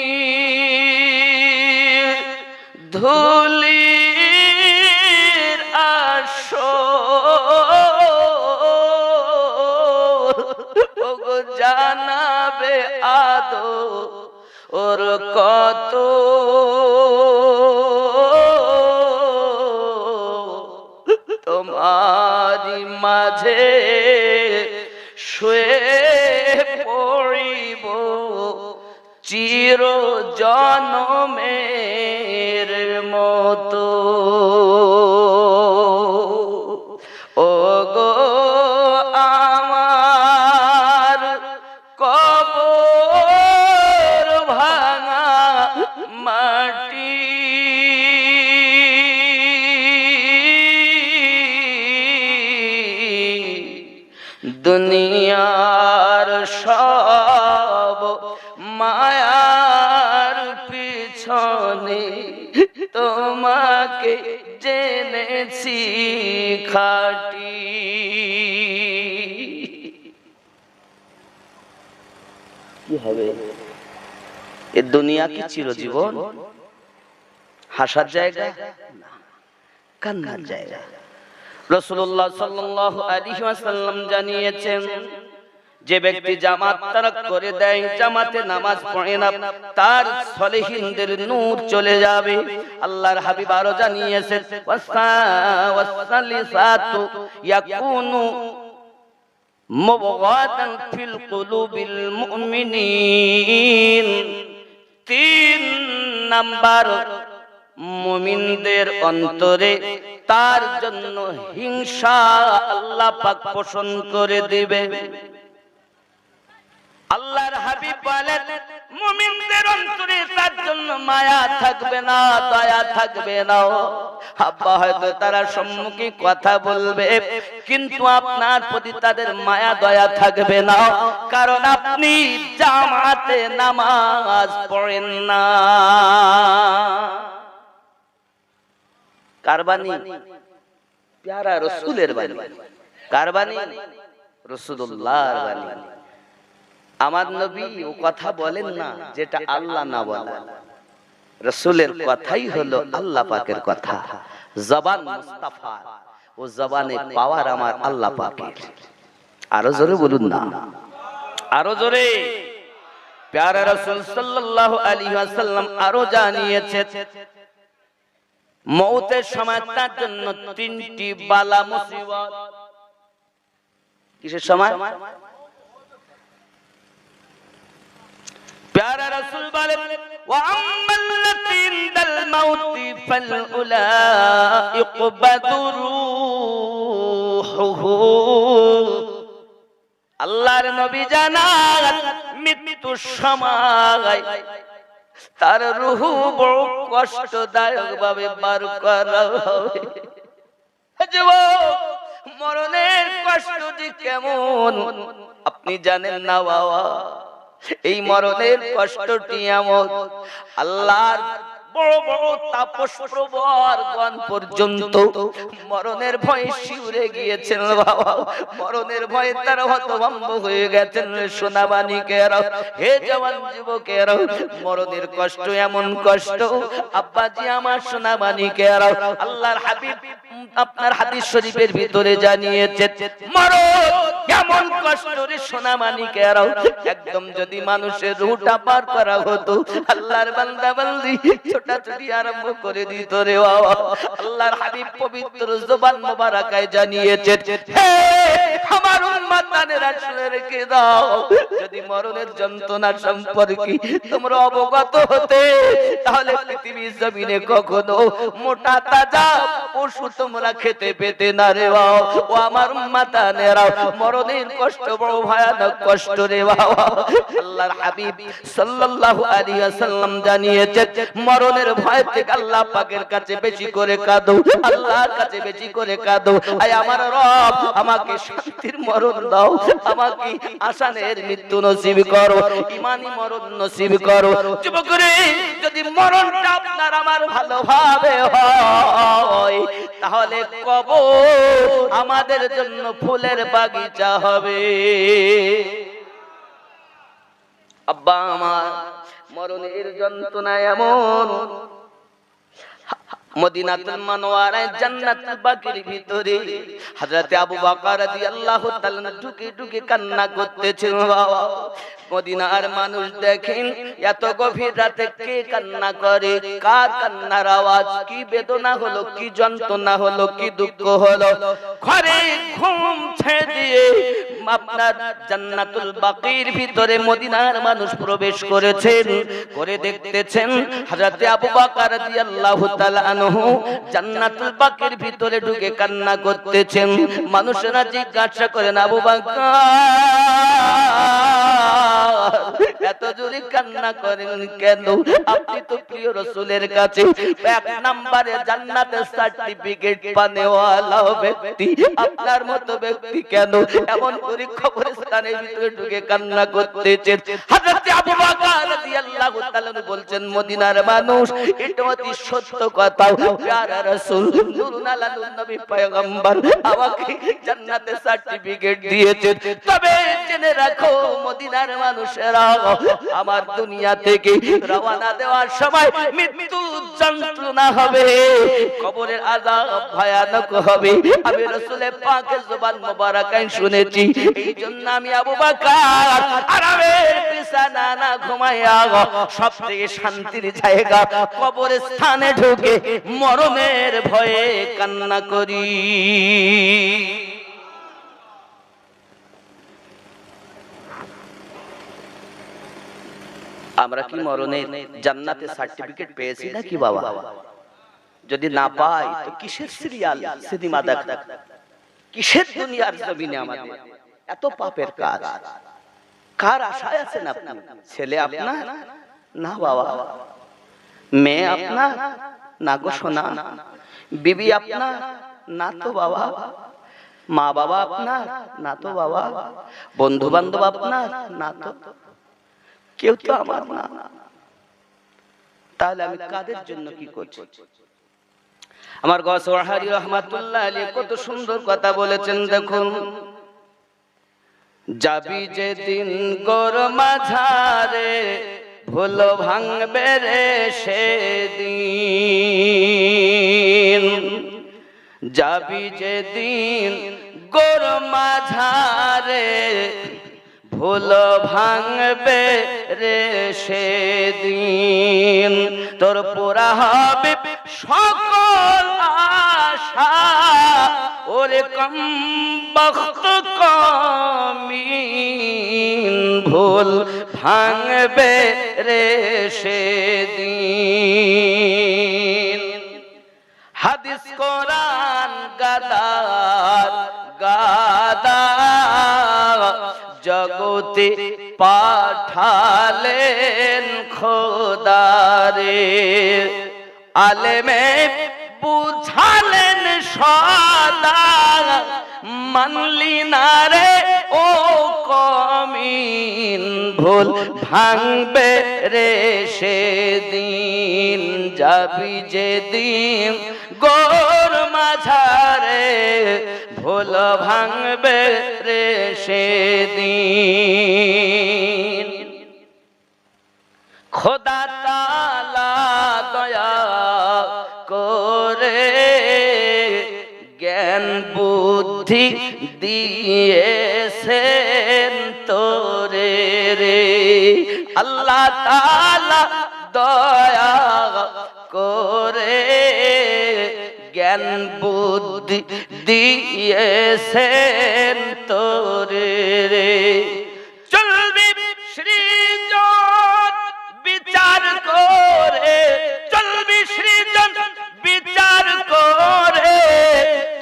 ধুলির আসর, ও গো জানাবে আদো ওর কত তোমারি মাঝে শুয়ে পড়িব চির জনমের মতো। ও গো আমার কবর ভাঙা মাটি, দুনিয়ার সব মায়ার পিছনে তোমাকে জেনেছি খাটি। কি হবে এ দুনিয়া কি চিরজীবন? হাসার জায়গা না, কান্নার জায়গা। রাসূলুল্লাহ সাল্লাল্লাহু আলাইহি ওয়াসাল্লাম জানিয়েছেন, যে ব্যক্তি জামাত তারক করে দেয়, জামাতে নামাজ পড়ে না, তার সলিহিনদের নূর চলে যাবে। আল্লাহর হাবিব আরো জানিয়েছেন, ওয়াসালিসাতু ইয়াকুনু মুবগাতান ফিল কুলুবিল মুমিনিন। 3 নাম্বার, মুমিনদের অন্তরে তার জন্য হিংসা আল্লাহ পাক পোষণ করে দিবে। আল্লাহর হাবিব বলেন মুমিনদের অন্তরে তার জন্য মায়া থাকবে না, দয়া থাকবে না। আব্বা হয়তো তারা সম্মুখে কথা বলবে, কিন্তু আপনার প্রতি তাদের মায়া দয়া থাকবে না, কারণ আপনি জামাতে নামাজ পড়েন না। কার বাণী? প্যারা রাসূলের বাণী। কার বাণী? রাসূলুল্লাহর বাণী। আমার নবী ও কথা বলেন না যেটা আল্লাহ না বলে। রাসূলের কথাই হলো আল্লাহ পাকের কথা। জবান মুস্তাফা, ও জবানে পাওয়ার আমার আল্লাহ পাকের। আরো জোরে বলুন না, আরো জোরে। প্যারা রাসূল সাল্লাল্লাহু আলাইহি ওয়াসাল্লাম আরো জানিয়েছেন মওতের সময় তার জন্য 3টি বালা মুসিবত। কিসের সময়? প্যারা রাসূল বলেন ওয়া আম্মাল্লাতী ইনদাল মাউতি ফালউলা ইকবাদু রূহুহু। আল্লাহর নবী জানান মৃত্যুর সময় তার রূহ বড় কষ্টদায়ক ভাবে বার করা হবে। যুবক, মরণের কষ্টটি কেমন আপনি জানেন না বাবা। এই মরণের কষ্টটি এমন, আল্লাহর বড় বড় তাপস প্রবরগণ পর্যন্ত মরণের ভয়ে শিউরে গিয়েছেন বাবা। মরণের ভয়ে তারা হতভম্ব হয়ে গেছেন। সোনাবানিকেরা, হে জওয়ান যুবকেরা, মরণের কষ্ট এমন কষ্ট আব্বাজি আমার সোনাবানিকেরা, আল্লাহর হাবিব আপনার হাদিস শরীফের ভিতরে জানিয়েছেন মরণ কেমন কষ্ট রে সোনামানিকেরা। একদম যদি মানুষের রুহটা পার করা হতো, আল্লাহর বান্দা বান্দি ছোটাছুটি আরম্ভ করে দিত রে বাবা। আল্লাহর হাবিব পবিত্র জবান মোবারকায় জানিয়েছেন হে আমার উম্মতানেরা শুনে রেখে দাও, যদি মরণের যন্ত্রণা সম্পর্কে তোমরা অবগত হতে, তাহলে পৃথিবীর জমিনে কখনো মোটা তাজা পশু তোমরা খেতে পেতে না রে বাবা। ও আমার উম্মতানেরা, মরণের কষ্ট বড় ভয়ানক কষ্ট রে বাবা। আল্লাহর হাবিব সাল্লাল্লাহু আলাইহি ওয়াসাল্লাম জানিয়েছেন মরণের ভয় থেকে আল্লাহ পাকের কাছে বেশি করে কাঁদো, আল্লাহর কাছে বেশি করে কাঁদো। আয় আমার রব, আমাকে শান্তির মরণ দাও, আমাকে আসানের মৃত্যু নসিব করো, ঈমানি মরণ নসিব করো। যুবক রে, যদি মরণটা আপনার আমার ভালোভাবে হয়, তাহলে কবর আমাদের জন্য ফুলের বাগিচা হবে। আব্বা আমার মরণের যন্ত্রণা এমন, মদিনাতুল মুনাওয়ারায় জান্নাতুল বাকির ভিতরে হযরত আবু বকর রাদিয়াল্লাহু তাআলা ঢুকে ঢুকে কান্না করতেছেন বাবা। মদিনার মানুষ দেখেন এত গভীর রাতে কে কান্না করে, কার কান্নার আওয়াজ, কি বেদনা হলো, কি যন্ত্রণা হলো, কি দুঃখ হলো। ঘরে ঘুম ছেড়ে দিয়ে আপনার জান্নাতুল বাকির ভিতরে মদিনার মানুষ প্রবেশ করেছেন, করে দেখতেছেন হযরত আবু বকর রাদিয়াল্লাহু তাআলা আনহু জান্নাতুল বাকির ভিতরে ঢুকে কান্না করতেছেন। মানুষেরা জিজ্ঞাসা করেন আবু বকর এত জোরে কান্না করেন কেন? আপনি তো প্রিয় রাসূলের কাছে 1 নম্বরে জান্নাতের সার্টিফিকেট পানেওয়ালা ব্যক্তি, আপনার মতো ব্যক্তি কেন এমন করে কবরস্থানের ভিতরে ঢুকে কান্না করতেছেন? হযরত আবু বকর রাদিয়াল্লাহু তাআলা বলছেন মদিনার মানুষ, এটা অতি সত্য কথা, প্যারা রাসূল নূরুন আলা নূর নবী পয়গম্বর আমাকে জান্নাতের সার্টিফিকেট দিয়েছেন। তবে জেনে রাখো মদিনার মানুষেরা, আমার দুনিয়া থেকে রওনা দেওয়ার সময় মৃত্যু যন্ত্রণা হবে, কবরের আযাব ভয়ানক হবে। আমি রাসূলের পাকের জবান মোবারকায় শুনেছি, এইজন্য আমি আবু বকর আরামের বিছানা না ঘুমাইয়া সবথেকে শান্তির জায়গা কবরের স্থানে ঢুকে মরণের ভয়ে কান্না করি। আমরা কি মরণের জান্নাতে সার্টিফিকেট পেয়েছি নাকি বাবা? যদি না পাই তো কিসের সিরিয়াল সিনেমা দেখা, কিসের দুনিয়ার জমিনে আমাদের এত পাপের কাজ? কার আশায় আছেন আপনি? ছেলে আপনার না বাবা, মেয়ে আপনার না গো সোনা, বিবি আপনার না তো বাবা, মা বাবা আপনার না তো বাবা, বন্ধু বান্ধব আপনার না তো, কেউ তো আমার না। তাহলে আমি কাদের জন্য কি করছি? আমার গৌসওয়াহারি রহমাতুল্লাহ আলাইহি কত সুন্দর কথা বলেছেন, দেখুন, যাবি যেদিন গোর মাঝারে ভুল ভাঙবে রে সেদিন, যাবি যেদিন গোর মাঝারে ভুল ভাঙবে রে সেদিন, তোর পুরা হবে সকল আশা, ওরে কম বখত কমিন ভুল ভাঙবে রে সেদিন। হাদিস কোরআন গাদার গাদা জগতে পাঠালেন খোদারে, আলেমে বুঝালেন সদা, মানলি না রে ও কমিন ভুল ভাঙবে রে সেদিন, যাবি যেদিন গোর মাঝারে ভুল ভাঙবে রে সেদিন। খোদা তাআলা দয়া করে জ্ঞান বুদ্ধি দিয়েছেন তোরে রে, আল্লাহ তাআলা দয়া করে জ্ঞান বুদ্ধি দিয়েছেন তোরে রে। চলবি সৃজন বিচার করে, চলবি সৃজন বিচার করে,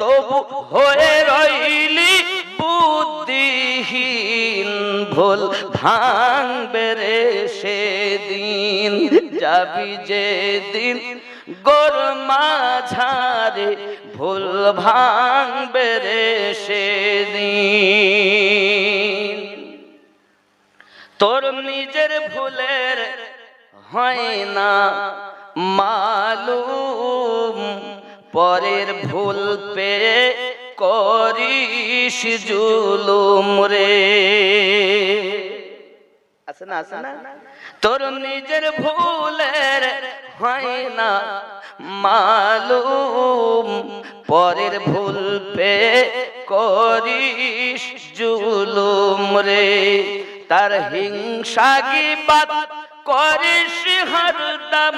তবু হয়ে রইলি বুদ্ধিহীন ভুল ভাঙবে রে সেদিন, যাবি যেদিন গোর মাঝারে ভুল ভাঙবে রে সেদিন। তোর নিজের ভুলের হয় না মালুম, পরের ভুল পেয়ে করিস জুলুম রে, আছে না আছে না? তোর নিজের ভুলের হয় না মালুম, পরের ভুল পেয়ে করিস জুলুম রে, তার হিংসা গীবত করিস হরদম,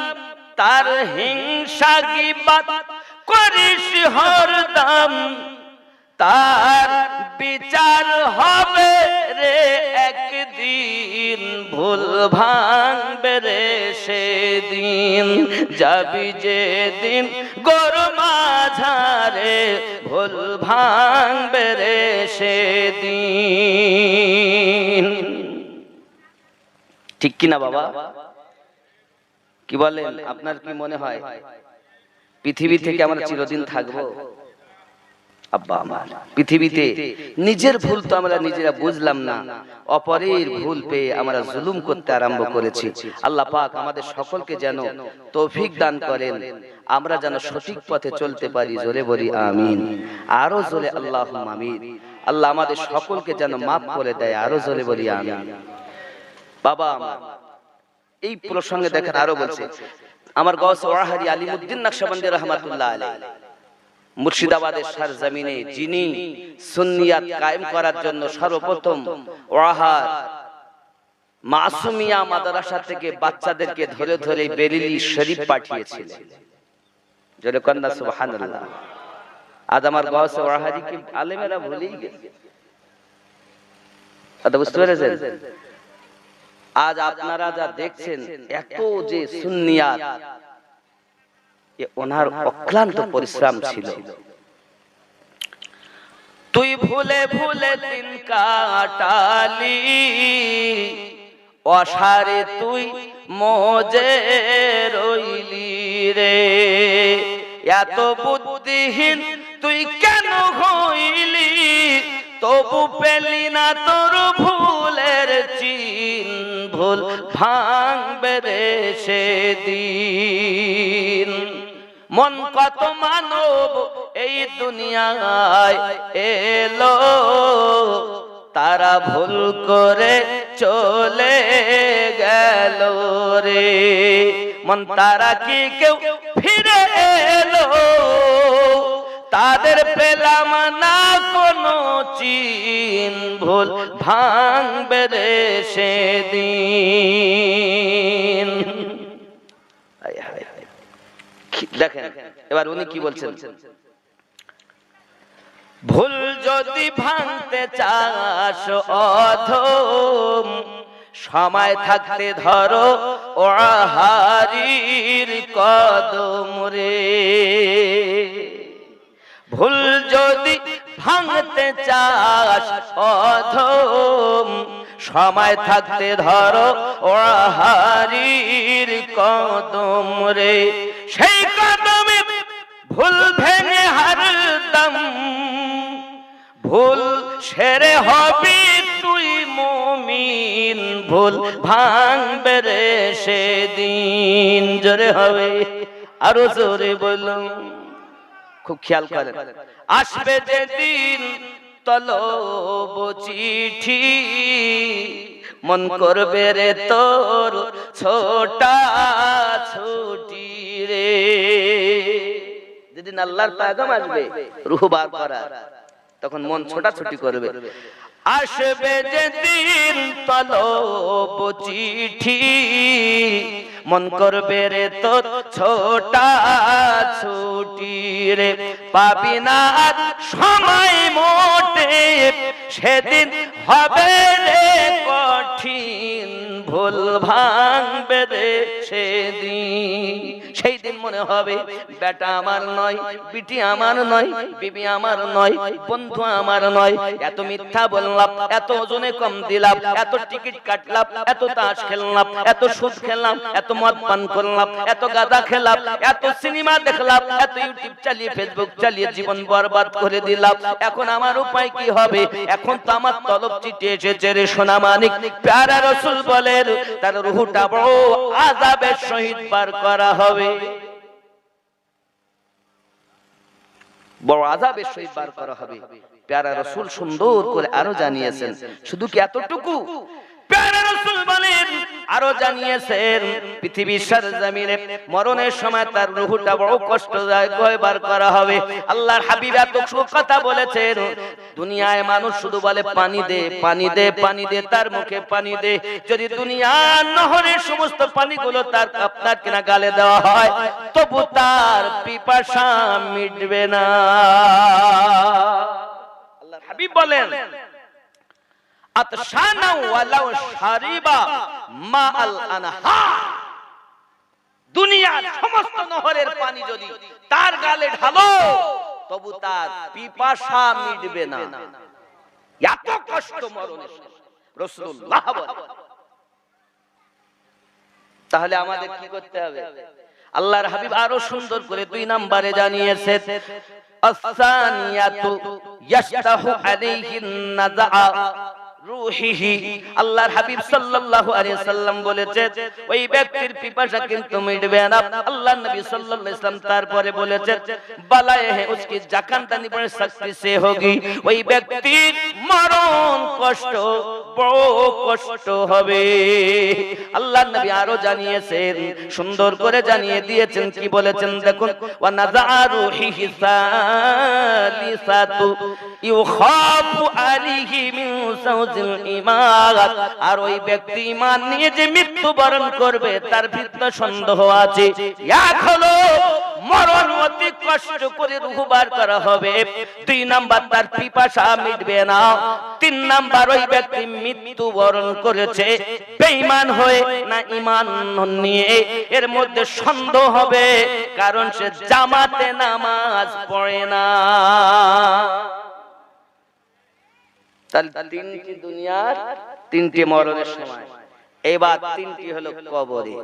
তার হিংসা গীবত করিস হরদম, তার বিচার হবে রে একদিন ভুল ভাঙবে রে সেদিন, যাবি যেদিন গোর মাঝারে ভুল ভাঙবে রে সেদিন। ঠিক কিনা বাবা? কি বলেন? আপনার কি মনে হয় পৃথিবী থেকে আমরা চিরদিন থাকবো? আব্বা আমার, পৃথিবীতে নিজের ভুল তো আমরা নিজেরা বুঝলাম না, অপরের ভুল পেয়ে আমরা জুলুম করতে আরম্ভ করেছি। আল্লাহ পাক আমাদের সকলকে যেন তৌফিক দান করেন, আমরা যেন সঠিক পথে চলতে পারি। জোরে বলি আমিন, আরো জোরে আল্লাহুম্মা আমিন। আল্লাহ আমাদের সকলকে যেন মাফ করে দেয়, আরো জোরে বলি আমিন। বাবা আমার, এই প্রসঙ্গে দেখেন আরো বলছে আমার গৌসওয়াহারি আলিমউদ্দিন নকশবন্দি রহমাতুল্লাহ আলাইহি, মুর্শিদাবাদের সরজমিনে যিনি সুন্নিয়াত কায়েম করার জন্য সর্বপ্রথম ওয়াহার মাসুমিয়া মাদ্রাসা থেকে বাচ্চাদেরকে ধরে ধরে বেরেলি শরীফ পাঠিয়েছিলেন। জোরে কন্না সুবহানাল্লাহ। আজ আমার গৌসওয়াহারি কি আলেমেরা ভুলেই গেছে, কথা বুঝতে পেরেছেন? আজ আপনারা যা দেখছেন এত যে সুন্নিয়াত, ওনার অক্লান্ত পরিশ্রম ছিল। তুই ভুলে ভুলে দিন কাটালি, অসারে তুই মজে রইলি রে। এত বুদ্ধিহীন তুই কেন হইলি, তবু পেলি না তোর ভুলের চিন। ভুল ভাঙবে রে সেদিন। মন কত মানব এই দুনিয়ায় এলো, তারা ভুল করে চলে গেল রে। মন তারা কি কেউ ফিরে এলো, তাদের পেলাম না কোনো চিন। ভুল ভাঙবে রে সেদিন। দেখেন এবার উনি কি বলছেন, ভুল যদি ভাঙতে চাস অধম, সময় থাকতে ধরো ওহারির কদম রে। ভুল যদি ভাঙতে চাস অধম, সময় থাকতে ধরো ওহারির কদম রে। সেই কদমে ভুল ভেঙে হারদম, ভুল সেরে হবি তুই মুমিন। ভুল ভাঙবে রে সেদিন। জোরে হবে, আরো জোরে বলুন। খুব খেয়াল করেন, আসবে যেদিন তলব চিঠি, মন করবে রে তোর ছোটা ছুটি রে। যেদিন আল্লাহর পয়গাম আসবে রূহ বার করার, তখন মন ছোটাছুটি করবে। আসবে যেদিন তলব চিঠি, মন করবে রে তোর ছোটা ছুটি রে। পাবি না সময় মোটে, সেদিন হবে রে কঠিন। ভুল ভাঙবে রে সেদিন। সেই দিন মনে হবে বেটা আমার নয়, বিটি আমার নয়, বিবি আমার নয়, বন্ধু আমার নয়। এত মিথ্যা বললাম, এত ওজনে কম দিলাম, এত টিকিট কাটলাম, এত তাস খেললাম, এত সুদ খেললাম, এত মদ পান করলাম, এত গাঁজা খেলাম, এত সিনেমা দেখলাম, এত ইউটিউব চালিয়ে ফেসবুক চালিয়ে জীবন বরবাদ করে দিলাম। এখন আমার উপায় কি হবে? এখন তো আমার তলব চিঠি এসেছে রে সোনা মানিক। প্যারা রাসূল বলেন তার রূহটা বড় আযাবের সহিত বার করা হবে, বড় আযাবের সহিত বার করা হবে। প্যারা রাসূল সুন্দর করে আরো জানিয়েছেন। শুধু কি এতটুকু? প্যারা রাসূল বলেন আরো জানিয়েছেন পৃথিবীর সরজমিনে মরণের সময় তার রূহটা বড় কষ্টদায়ক হয়ে বার করা হবে। আল্লাহর হাবিব এত কথা বলেছেন, দুনিয়ায় মানুষ শুধু বলে পানি দে, পানি দে, পানি দে, তার মুখে পানি দে। যদি দুনিয়ার নহরের সমস্ত পানিগুলো তার আপনার কিনা গালে দেওয়া হয়, তবু তার পিপাসা মিটবে না। আল্লাহর হাবিব বলেন আতশানা ওয়ালাউ শারিবা মাআল আনহার। দুনিয়ার সমস্ত নহরের পানি যদি তার গালে ঢালো, তবু তার পিপাসা মিটবে না। এত কষ্ট মরণের রাসূলুল্লাহ বলেন। তাহলে আমাদের কি করতে হবে? আল্লাহর হাবিব আরো সুন্দর করে 2 নম্বরে জানিয়েছেন, আস-সানিয়াতু ইয়াশতাহু আলাইহিন নাযা রূহিহি। আল্লাহর হাবিব সাল্লাল্লাহু আলাইহি সাল্লাম বলেছেন ওই ব্যক্তির পিপাসা কিন্তু মিটবে না। আল্লাহর নবী সাল্লাল্লাহু আলাইহি সাল্লাম তারপরে বলেছেন বালায়ে হে উসকি জাকানতানি পড়ে শক্তি সে হোগি। ওই ব্যক্তির মরণ কষ্ট বড় কষ্ট হবে। আল্লাহর নবী আরো জানিয়েছেন, সুন্দর করে জানিয়ে দিয়েছেন। কি বলেছেন দেখুন, ওয়া নাযা রূহিহি সালিসাতু ইউখাফু আলাইহি মিন ইমারাত। আর ওই ব্যক্তি ঈমান নিয়ে যে মৃত্যুবরণ করবে তার ভিতরে সন্দেহ আছে। এক হলো মরণ অতি কষ্ট করে রূহ বার করা হবে। 2 নাম্বার তার পিপাসা মিটবে না। 3 নাম্বার ওই ব্যক্তি মৃত্যুবরণ করেছে বেঈমান হয়ে না ঈমান নিয়ে, এর মধ্যে সন্দেহ হবে, কারণ সে জামাতে নামাজ পড়ে না। তাহলে 3টি দুনিয়ার 3টি মরণের সময়। এবার 3টি হলো কবরে।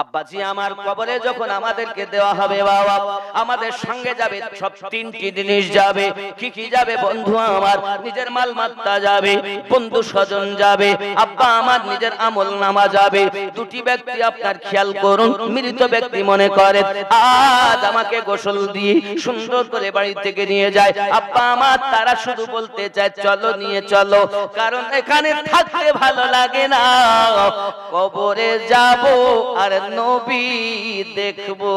আব্বাজি আমার কবরে যখন আমাদেরকে দেওয়া হবে বাবা, আমাদের সঙ্গে যাবে সব 3টি জিনিস যাবে। কি কি যাবে বন্ধু আমার? নিজের মাল মাত্তা যাবে, বন্ধু স্বজন যাবে, আব্বা আমার নিজের আমল নামা যাবে। 2টি ব্যক্তি আপনার খেয়াল করুন, মৃত ব্যক্তি মনে করে আজ আমাকে গোসল দিয়ে সুন্দর করে বাড়ি থেকে নিয়ে যায়, আব্বা আমার তারা শুধু বলতে চায় চলো নিয়ে চলো, কারণ এখানে থাকতে ভালো লাগে না, কবরে যাব আর নবী দেখবো।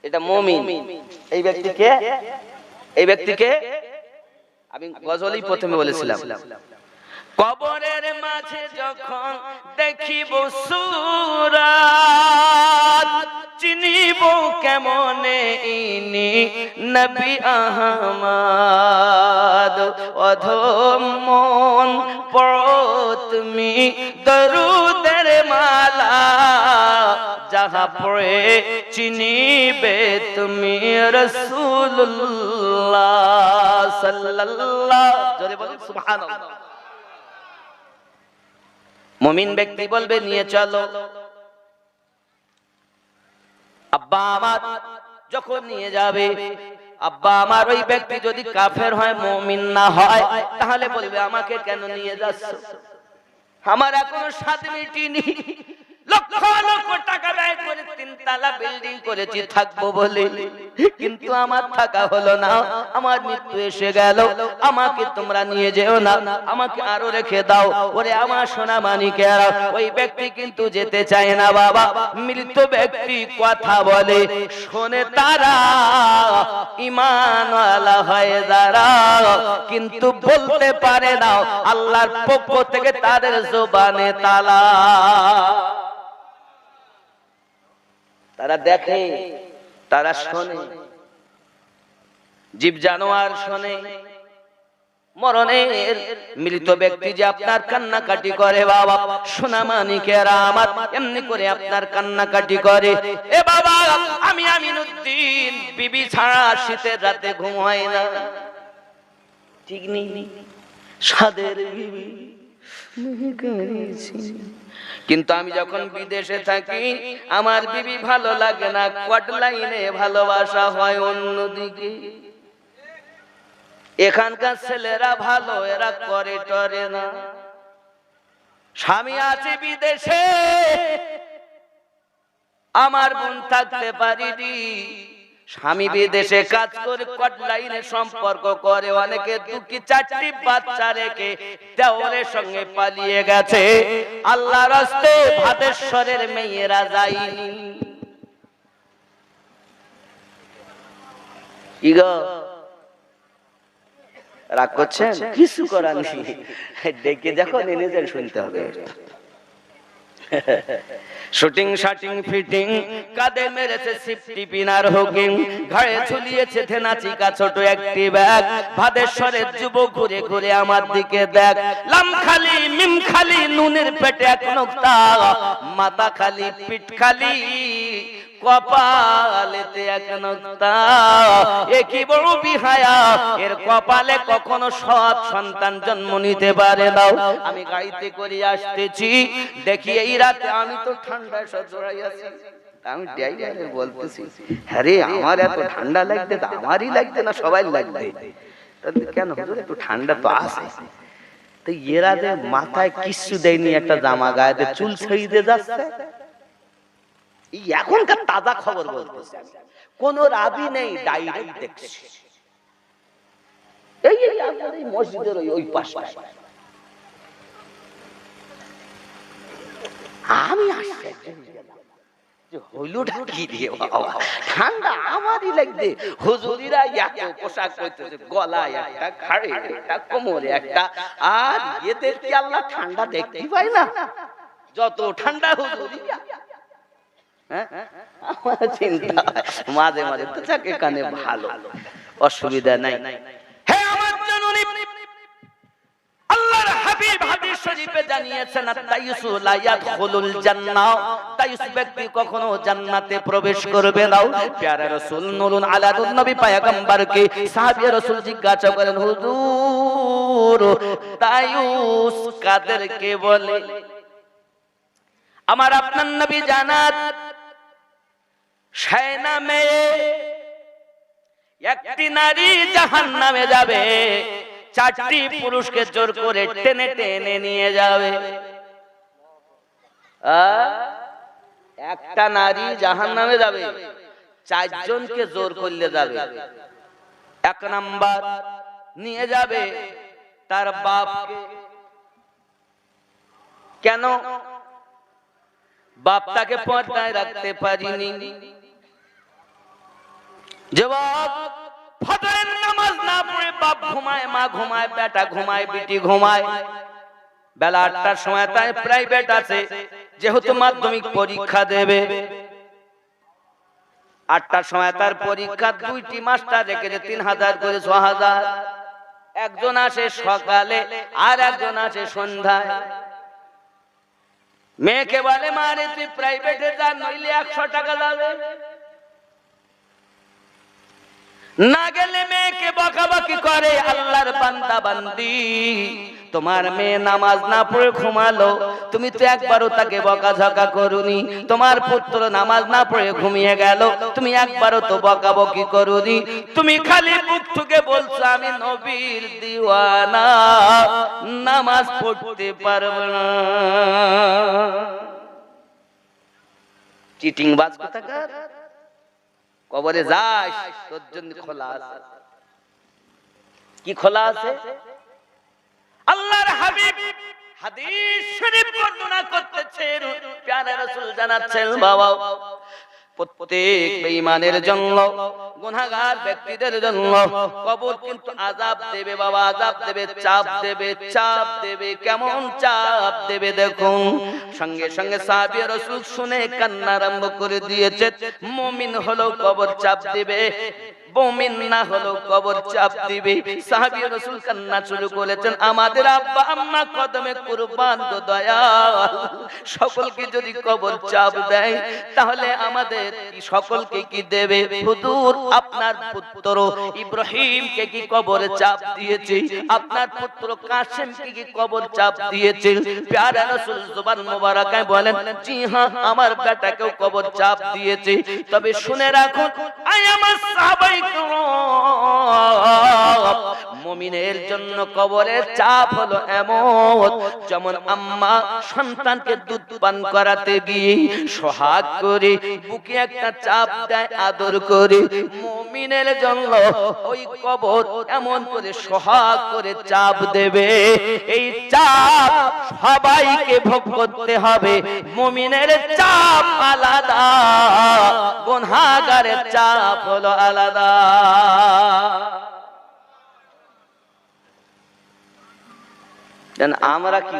এটা মুমিন। এই ব্যক্তিকে আমি গজলই প্রথমে বলেছিলাম। কবরের মাঝে যখন দেখিব সূরাত, চিনিব কেমনে ইনি নবী আহমদ। অধম মন পড়ো তুমি দরুদের মালা, যাহা পড়ে চিনিবে তুমি রাসূলুল্লাহ সাল্লাল্লাহু। জোরে বলুন সুবহানাল্লাহ। মুমিন ব্যক্তি বলবে নিয়ে চলো। আব্বা আমার যখন নিয়ে যাবে, আব্বা আমার ওই ব্যক্তি যদি কাফের হয়, মুমিন না হয়, তাহলে বলবে আমাকে কেন নিয়ে যাচ্ছ? আমার এখনো স্বাদ মিটেনি, লক্ষ লক্ষ টাকা ব্যয় করে 3 তালা বিল্ডিং করেছি থাকবো বলে, কিন্তু আমার থাকা হলো না, আমার মৃত্যু এসে গেল, আমাকে তোমরা নিয়ে যেও না, আমাকে আরো রেখে দাও। ওরে আমার সোনা মানিকেরা, ওই ব্যক্তি কিন্তু যেতে চায় না বাবা। মৃত ব্যক্তি কথা বলে, শোনে তারা, ঈমানওয়ালা হয়ে যারা, কিন্তু বলতে পারে না, আল্লাহর পক্ষ থেকে তাদের জবানে তালা। তারা দেখে, তারা শোনে, জীব জানোয়ার শোনে। মরণের মৃত ব্যক্তি যে আপনার কান্নাকাটি করে বাবা, সোনা মানিকেরা আমার, এমনি করে আপনার কান্নাকাটি করে। এ বাবা, আমি আমিনুদ্দিন বিবি ছাড়া শীতের রাতে ঘুম হয় না। ঠিক নেই, সাদের বিবি, কিন্তু আমি যখন বিদেশে থাকি আমার বিবি ভালো লাগে না, কোয়াট লাইনে ভালোবাসা হয় অন্যদিকে। এখানকার ছেলেরা ভালো, এরা করে টরে না। স্বামী আছে বিদেশে, আমার বোন থাকতে পারিনি, স্বামী বিদেশে কাজ করে কোয়াট লাইনে সম্পর্ক করে, অনেকে 2টি 4টি বাচ্চা রেখে দেওরের সঙ্গে পালিয়ে গেছে। আল্লাহর রাস্তে ভাদেশ্বরের মেয়েরা যায়নি। কি গো রাগ করছেন? কিছু করার নেই, ডেকে যখন নিজের শুনতে হবে। শুটিং শাটিং ফিটিং, কাঁধে মেরেছে সিফটি পিনার হুকিং, ঘাড়ে ঝুলিয়েছে থেনাচিকা ছোট একটি ব্যাগ। ভাদেশ্বরের যুবক ঘুরে ঘুরে আমার দিকে দেখ, লাম খালি মিম খালি নুনের পেটে 1 নোক্তা, মাথা খালি পিঠ খালি কপালেতে 1 নোক্তা। এ কি বড় বিহায়া, এর কপালে কখনো সৎ সন্তান জন্ম নিতে পারে দাও। আমি গাড়িতে করে আসতেছি, দেখি এই রাতে, আমি তো ঠান্ডায় সজড়াই আছি, আমি ড্রাইভারে বলতেছি, হ্যাঁ রে আমার এত ঠান্ডা লাগতে, আমারই লাগতে না সবাই লাগতে, কেন হুজুর একটু ঠান্ডা তো আছে। তো এরা যে মাথায় কিছু দেয়নি, একটা জামা গায়ে চুল ছেড়ে যাচ্ছে। এখনকার তাজা খবর বলতেছে, কোন রাবি নেই, ডাইরেক্ট দেখছি। এই মসজিদের ওই পাশে আমি হইলুটা কি দিয়ে বাবা, ঠান্ডা আমারই লাগবে। হুজুরিরা এত পোশাক পরতেছে, গলায় একটা, ঘাড়ে একটা, কোমরে একটা, আর এদের কি আল্লাহ ঠান্ডা দেখতেই পায় না? যত ঠান্ডা হুজুর আমার চিন্তা হয় মাঝে মাঝে তো যাকে কানে ভালো, অসুবিধা নাই। হে আমার জননী, আল্লাহর হাবিব হাদিস শরীফে জানিয়েছেন আত-তাইয়িসু লা ইয়াদখুলুল জান্নাহ, তাইয়িস ব্যক্তি কখনো জান্নাতে প্রবেশ করবে না। প্যারা রাসূল নূরুন আলা নবী পয়গম্বরকে সাহাবী রাসূল জিজ্ঞাসা করেন, হুজুর তাইয়িস কাদেরকে বলে? আমার আপনার নবী জানাত শায়না মেয়ে একটি নারী জাহান্নামে যাবে, 4টি পুরুষকে জোর করে টেনে টেনে নিয়ে যাবে। একটা নারী জাহান্নামে যাবে, 4 জনকে জোর করলে যাবে। 1 নাম্বার নিয়ে যাবে তার বাপকে। কেন? বাপ তাকে পর্দায় রাখতে পারিনি। জবাব, ফজরের নামাজ না পড়ে বাপ ঘুমায়, মা ঘুমায়, বেটা ঘুমায়, বিটি ঘুমায়। বেলা 8টার সময় তাই প্রাইভেট আছে, যেহেতু মাধ্যমিক পরীক্ষা দেবে। 8টার সময় তার পরীক্ষা, 2টি মাস্টার রেখেছে, 3000 করে 6000। একজন আসে সকালে আর একজন আসে সন্ধ্যায়। মেয়েকে বলে, মা রে তুই প্রাইভেটে যা, নইলে 100 টাকা যাবে। না গেলে মেয়েকে বকাবকি করে। আল্লাহর বান্দা বান্দি, তোমার মেয়ে নামাজ না পড়ে ঘুমালো, তুমি তো একবারও তাকে বকাঝকা করুনি। তোমার পুত্র নামাজ না পড়ে ঘুমিয়ে গেল, তুমি একবারও তো বকাবকি করুনি। তুমি খালি মুখ ঠুকে বলছো আমি নবীর দিওয়ানা, নামাজ পড়তে পারবো না। চিটিং বাজ কোথাকার। কবরে যাস, তোর জন্য খোলা আছে। কি খোলা আছে? আল্লাহর হাবিব হাদিস শরীফ বর্ণনা করতেছেন, প্যারা রাসূল জানাচ্ছেন, বাবা প্রত্যেক বেঈমানের জন্য, গুনাহগার ব্যক্তিদের জন্য কবর কিন্তু আযাব দেবে বাবা, আযাব দেবে, চাপ দেবে, চাপ দেবে। কেমন চাপ দেবে দেখুন। সঙ্গে সঙ্গে সাহাবী রাসূল শুনে কান্না আরম্ভ করে দিয়েছে। মুমিন হলো কবর চাপ দিবে, মুমিন না হলো কবর চাপ দিবে। সাহাবী রাসূল কান্না শুরু করেছেন, আমাদের আব্বা আম্মা কদমে কুরবান গো দয়াল, সকলকে যদি কবর চাপ দেয় তাহলে আমাদের সকলকে কি দেবে? হুজুর আপনার পুত্র ইব্রাহিমকে কি কবরে চাপ দিয়েছে? আপনার পুত্র কাসেমকে কি কবর চাপ দিয়েছে? প্যারা রাসূল জবান মোবারকায় বলেন, জি হ্যাঁ, আমার বেটাকেও কবর চাপ দিয়েছে। তবে শুনে রাখুন, আয় আমার সাহাবায়ে কেরাম, মুমিনের জন্য কবরের চাপ হলো এমন, যেমন আম্মা সন্তানকে দুধ পান করাতে গিয়ে সোহাগ করে বুকে একটা চাপ দেয়, আদর করে। মুমিনের জন্য ওই কবর এমন করে সোহাগ করে চাপ দেবে, এই চাপ সবাইকে ভোগ করতে হবে। মুমিনের চাপ আলাদা, গুনাহগারের চাপ হলো আলাদা। জান আমরা কি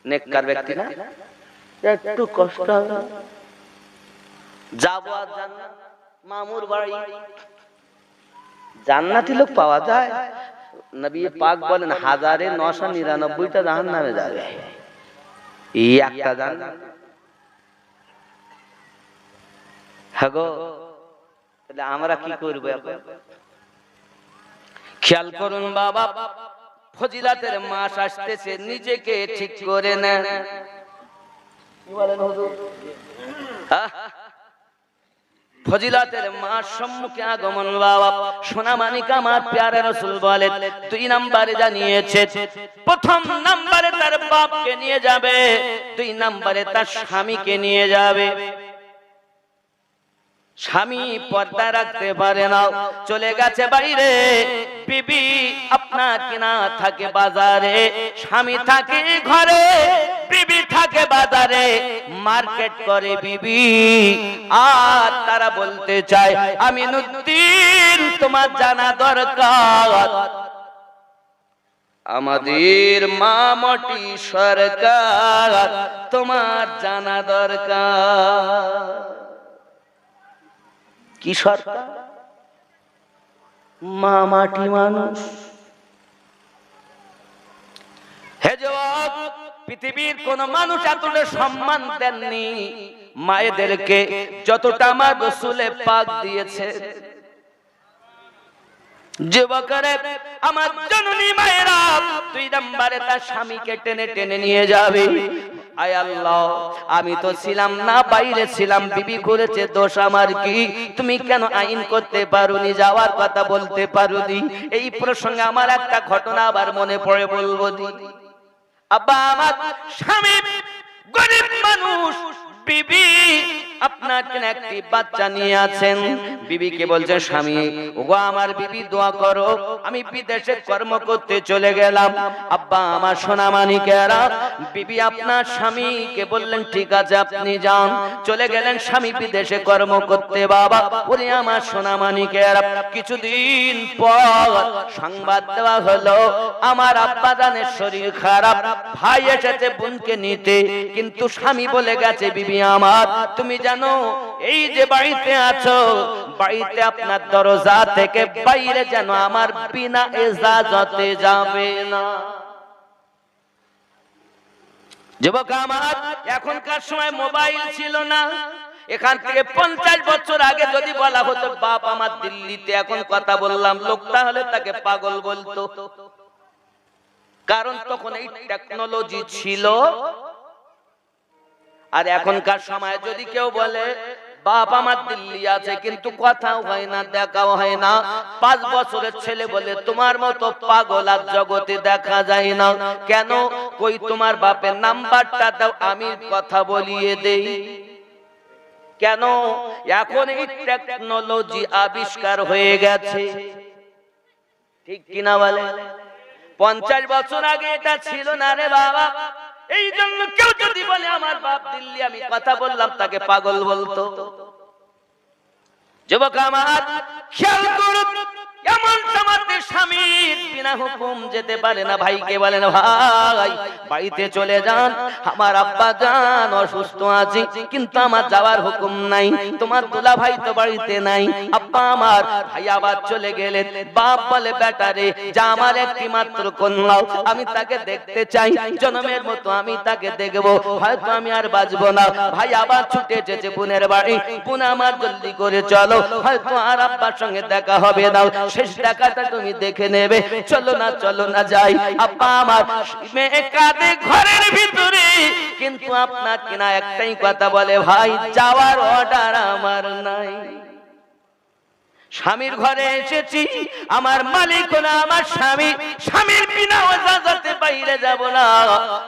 নেককার ব্যক্তি না? একটু কষ্ট যাবো আর জান্নাত, মামুর বাড়ি, জান্নাতি লোক পাওয়া যায়। নবী পাক বলেন 1999টা জাহান্নামে যাবে, এই একটা জান্নাত। হ্যাঁ গো, তাহলে আমরা কি করবো এখন? খেয়াল করুন বাবা, ফজিলাতের মাস আসতেছে, নিজেকে ঠিক করে নেন। কি বলেন হুজুর? ফজিলাতের মাস সম্মুখে আগমন বাবা। সোনামানিক আমার প্যারা রাসূল বলেন, 2 নম্বরে জানিয়েছে, প্রথম নম্বরে তার বাপকে নিয়ে যাবে, 2 নম্বরে তার স্বামীকে নিয়ে যাবে। স্বামী পর্দা রাখতে পারে না, চলে গেছে বাইরে, বিবি আপনার কিনা থাকে বাজারে, স্বামী থাকে ঘরে, বিবি থাকে বাজারে, মার্কেট করে বিবি। আর তারা বলতে চায়, আমিনুদ্দিন তোমার জানা দরকার, আমাদের মামাটি সরকার তোমার জানা দরকার। কি সরকার? মামাটি মানুষ। হে যুবক, পৃথিবীর কোন মানুষ এতটা সম্মান দেননি মায়েদেরকে যতটা আমার রাসূলে পাক দিয়েছে। যুবকরে, আমার জননী মায়েরা 2 নম্বরে তার স্বামীকে টেনে টেনে নিয়ে যাবে। আয় আল্লাহ, আমি তো ছিলাম না, বাইরে ছিলাম, বিবি করেছে, দোষ আমার কি? তুমি কেন আইন করতে পারোনি, যাওয়ার কথা বলতে পারোনি? এই প্রসঙ্গে আমার একটা ঘটনা আবার মনে পড়ে, বলবো দি। আব্বা আমার স্বামী গরিব মানুষ, বিবি আপনার কেন একটি বাচ্চা নিয়ে আছেন। বিবিকে বলছে, স্বামী ওগো আমার বিবি দোয়া করো, আমি বিদেশে কর্ম করতে চলে গেলাম। আব্বা আমার সোনা মানিকেরা, বিবি আপনার স্বামীকে বললেন, ঠিক আছে আপনি যান। চলে গেলেন স্বামী বিদেশে কর্ম করতে। বাবা ওরে আমার সোনা মানিকেরা, কিছুদিন পর সংবাদ দেওয়া হলো আমার আব্বা জানের শরীর খারাপ, ভাই এসেছে বোনকে নিতে, কিন্তু স্বামী বলে গেছে, বিবি আমার তুমি জানো এই যে বাড়িতে আছো, বাড়িতে আপনার দরজা থেকে বাইরে যেন আমার বিনা ইজাজতে যাবে না। যুবক আমার, এখনকার সময় মোবাইল ছিল না। এখান থেকে 50 বছর আগে যদি বলা হতো বাপ আমার দিল্লিতে, এখন কথা বললাম, লোকটা হলে তাকে পাগল বলতো। কারণ তখন এই টেকনোলজি ছিল। আর এখনকার সময় যদি কেউ বলে বাপ আমার দিল্লি আছে, কিন্তু কথাও হয় না, দেখাও হয় না, 5 বছরের ছেলে বলে তোমার মতো পাগল আর জগতে দেখা যায় না। কেন? কই তোমার বাপের নাম্বারটা দাও, আমি কথা বলিয়ে দেই। কেন? এখন এই টেকনোলজি আবিষ্কার হয়ে গেছে, ঠিক কিনা বলে? 50 বছর আগে এটা ছিল না রে বাবা। এই জন্য কেউ যদি বলে আমার বাপ দিল্লি, আমি কথা বললাম, তাকে পাগল বলতো। যুবক আমার, খেয়াল করুন, এমন সমাজের স্বামী বিনা হুকুম যেতে পারে না। ভাইকে বলেন, ভাই বাড়িতে চলে যান, আমার আব্বা জান অসুস্থ আছে, কিন্তু আমার যাওয়ার হুকুম নাই। তোমার দুলা ভাই তো বাড়িতে নাই। আব্বা আমার, ভাই আবার চলে গেলেন। বাপ বলে, বেটারে যা, আমার একটি মাত্র কন্যা, আমি তাকে দেখতে চাই, জন্মের মতো আমি তাকে দেখবো, হয়তো আমি আর বাঁচবো না। ভাই আবার ছুটে এসেছে বোনের বাড়ি। বোন আমার, জলদি করে চলো, হয়তো আর আব্বার সঙ্গে দেখা হবে না, শেষ দেখাটা তুমি দেখে নেবে, চলো না চলো না যাই। আব্বা আমার মেয়ে কাঁদে ঘরের ভিতরে, কিন্তু আপনার কিনা একটাই কথা বলে, ভাই যাওয়ার অর্ডার আমার নাই। স্বামীর ঘরে এসেছি, আমার মালিক না আমার স্বামী, স্বামীর বিনা ইজাজতে বাইরে যাব না।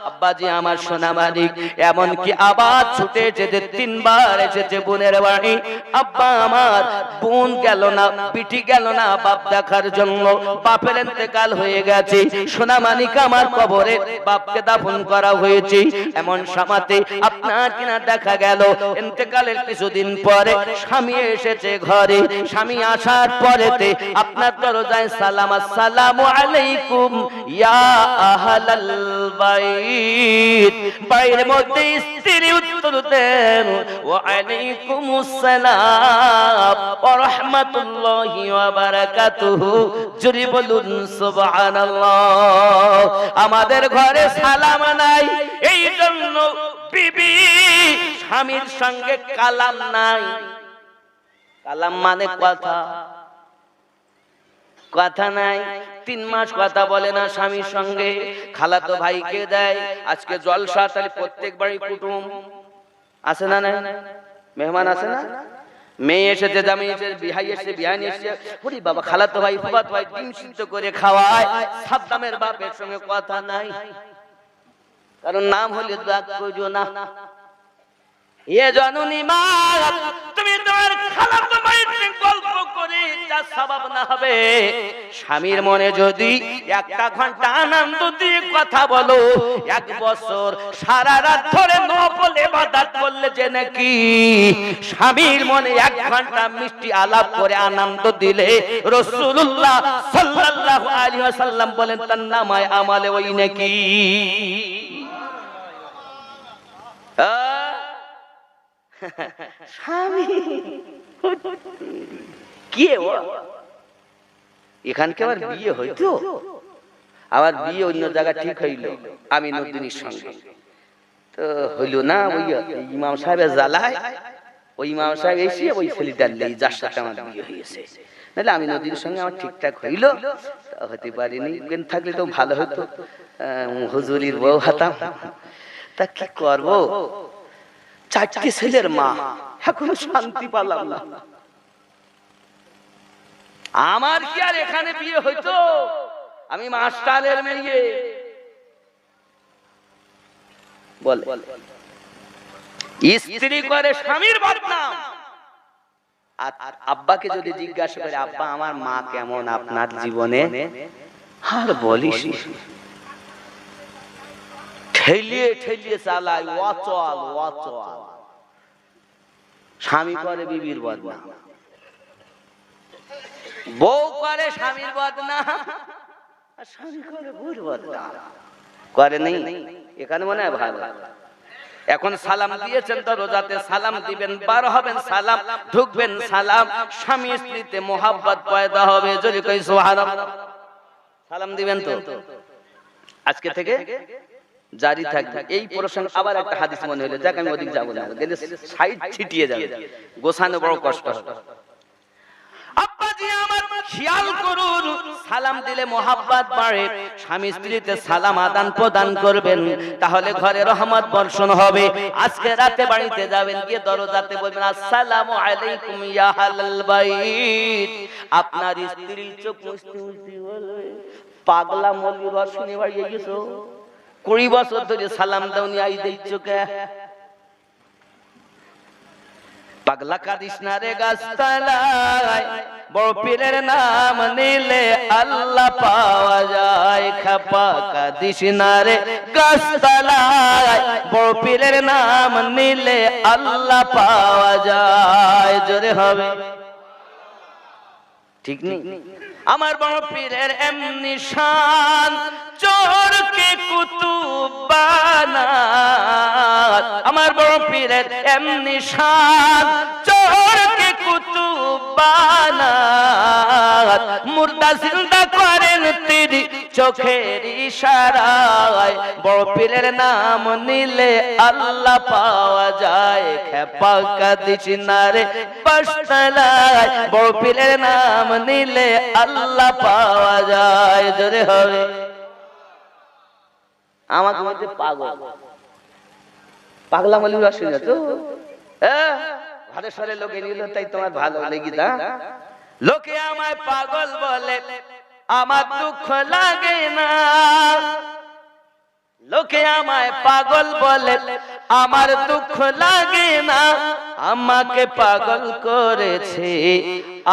আব্বাজি আমার সোনা মালিক, এমন কি আবার ছুটে এসেছে, 3 বার এসেছে বোনের বাড়ি। আব্বা আমার, বোন গেল না, বিটি গেল না বাপ দেখার জন্য, বাপের ইন্তেকাল হয়ে গেছে। সোনা মালিক আমার কবরে বাপকে দাফন করা হয়েছে। এমন সময়তে আপনার কিনা দেখা গেল ইন্তেকালের কিছুদিন পরে স্বামী এসেছে ঘরে। স্বামী আসার পরেতে আপনার দরজায় সালাম, আসসালামু আলাইকুম ইয়া আহলাল বাইত। বাইরের মধ্যে স্ত্রী উত্তর দেন, ওয়া আলাইকুমুস সালাম ওয়া রাহমাতুল্লাহি ওয়া বারাকাতুহু। জোরে বলুন সুবহানাল্লাহ। আমাদের ঘরে সালাম নাই, এই জন্য বিবি স্বামীর সঙ্গে কালাম নাই। কালাম মানে কথা, কথা নাই। 3 মাস কথা বলে না স্বামীর সঙ্গে। খালাতো ভাইকে দেয় আজকে জলসা, তাহলে প্রত্যেক বাড়ি কুটুম আছে না, নাই মেহমান আছে না? মেয়ে এসেছে, জামাই এসেছে, বিহাই এসেছে, বিহানি এসেছে, ওরে বাবা খালাতো ভাই ফুফাতো ভাই ডিম সিদ্ধ করে খাওয়ায়। সাদ্দামের বাপের সঙ্গে কথা নাই, কারণ নাম হলে দাগ কইও না। এ জননী মা, তুমি তোমার খালাতো ভাইকে গল্প করে যা সওয়াব না হবে, স্বামীর মনে যদি একটা ঘন্টা আনন্দ দিয়ে কথা বলো, 1 বছর সারা রাত ধরে নফল ইবাদত করলে যে নাকি স্বামীর মনে 1 ঘন্টা মিষ্টি আলাপ করে আনন্দ দিলে রাসূলুল্লাহ সাল্লাল্লাহু আলাইহি ওয়াসাল্লাম বলেন তার নামায় আমলে ওই নাকি। স্বামী কে ও? এখানকে আবার বিয়ে হইতো, আবার বিয়ে অন্য জায়গা ঠিক হইল আমিনুদ্দিনের সঙ্গে, তো হইল না। ওই ইমাম সাহেবের জ্বালায় ওই ইমাম সাহেব এসে ওই ছেলেটার লেই যার সাথে আমার বিয়ে হয়েছে, নাহলে আমিনুদ্দিনের সঙ্গে আমার ঠিকঠাক হইল, হতে পারিনি। থাকলে তো ভালো হতো, হুজুরির বউ হতাম। তা কি করবো, 4টে ছেলের মা, এখনো শান্তি পালাম না। আমার কি আর এখানে বিয়ে হইতো? আমি মাস্টারের মেয়ে। বলে স্ত্রী করে স্বামীর বদনাম। আর আব্বাকে যদি জিজ্ঞাসা করে, আব্বা আমার মা কেমন আপনার জীবনে, আর বলিস ঠেলিয়ে ঠেলিয়ে চালায়, অচল অচল। স্বামী করে বিবির বদনাম, বউ করে স্বামীর বদনাম, আর স্বামী করে বউর বদনাম। করে নেই এখানে মনে হয় ভালো। এখন সালাম দিয়েছেন তো, রোজাতে সালাম দিবেন, বার হবেন সালাম, ঢুকবেন সালাম, স্বামী স্ত্রীতে মোহাব্বত পয়দা হবে। যদি কই সুবহানাল্লাহ, সালাম দিবেন তো আজকে থেকে জারি থাকবে। এই প্রসঙ্গে আবার একটা হাদিস মনে হলো, যাক আমি ওদিক যাব না, গেলে সাইড ছিটিয়ে যাবে, গোছানো বড় কষ্ট হবে। আব্বাজি আমার খেয়াল করুন, সালাম দিলে মোহাব্বত বাড়ে, স্বামী স্ত্রীতে সালাম আদান প্রদান করবেন, তাহলে ঘরে রহমত বর্ষণ হবে। আজকে রাতে বাড়িতে যাবেন, গিয়ে দরজাতে বলবেন আসসালামু আলাইকুম ইয়া আহলাল বাইত। আপনার স্ত্রী চোখ মুছতে মুছতে বলবে, পাগলা মলি রসুনি বাড়িয়ে গেছো, 20 বছর ধরে সালাম দাওনি, আই দিচ্ছ কে? পাগলা কাদিস না রে গাছতলায়, বড় পীরের নাম নিলে আল্লাহ পাওয়া যায়। খাপা কাদিস না রে গাছতলায়, বড় পীরের নাম নিলে আল্লাহ পাওয়া যায়। জোরে হবে, ঠিক নেই? আমার বড় পীরের এমনি শান, চোরকে কুতুব বানাত। আমার বড় পীরের এমনি শান, চোরকে কুতুব বানাত। মুর্দা জিন্দা করেন তিনি চোখের ইশারায়, বড় পীরের নাম নিলে আল্লাহ পাওয়া যায়। খেপা কাদিস না রে গাছতলায়, বড় পীরের নাম নিলে আল্লাহ পাওয়া যায়। জোরে হবে। আমাকে মধ্যে পাগলা মলি শুনে তো ঘরে সরে লোকে নিল, তাই তোমার ভালো লেগে না? লোকে আমায় পাগল বলে, আমার দুঃখ লাগে না। লোকে আমায় পাগল বলে, আমার দুঃখ লাগে না। আমাকে পাগল করেছে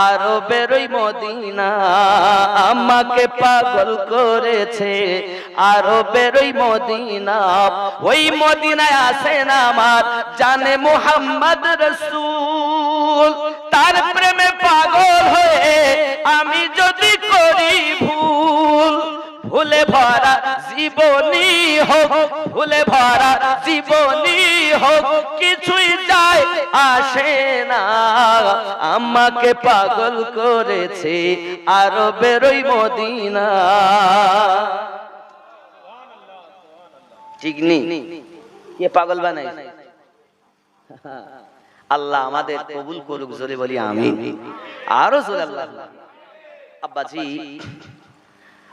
আরবের ওই মদিনা, আমাকে পাগল করেছে আরবের ওই মদিনা। ওই মদিনায় আসেন আমার জানে মুহাম্মদ রাসূল, তার প্রেমে পাগল হয়ে আমি যদি করি ভুল, ভুলে ভরা জীবনী হোক, ভুলে ভরা জীবনী হোক, কিছুই যায় আসে না। আমাকে পাগল করেছে আরবের ওই মদিনা। ঠিক নেই? কে পাগল বানাই? আল্লাহ আমাদের কবুল করুক, জোরে বলি আমিন। আরো জোরে আল্লাহ। আব্বাজি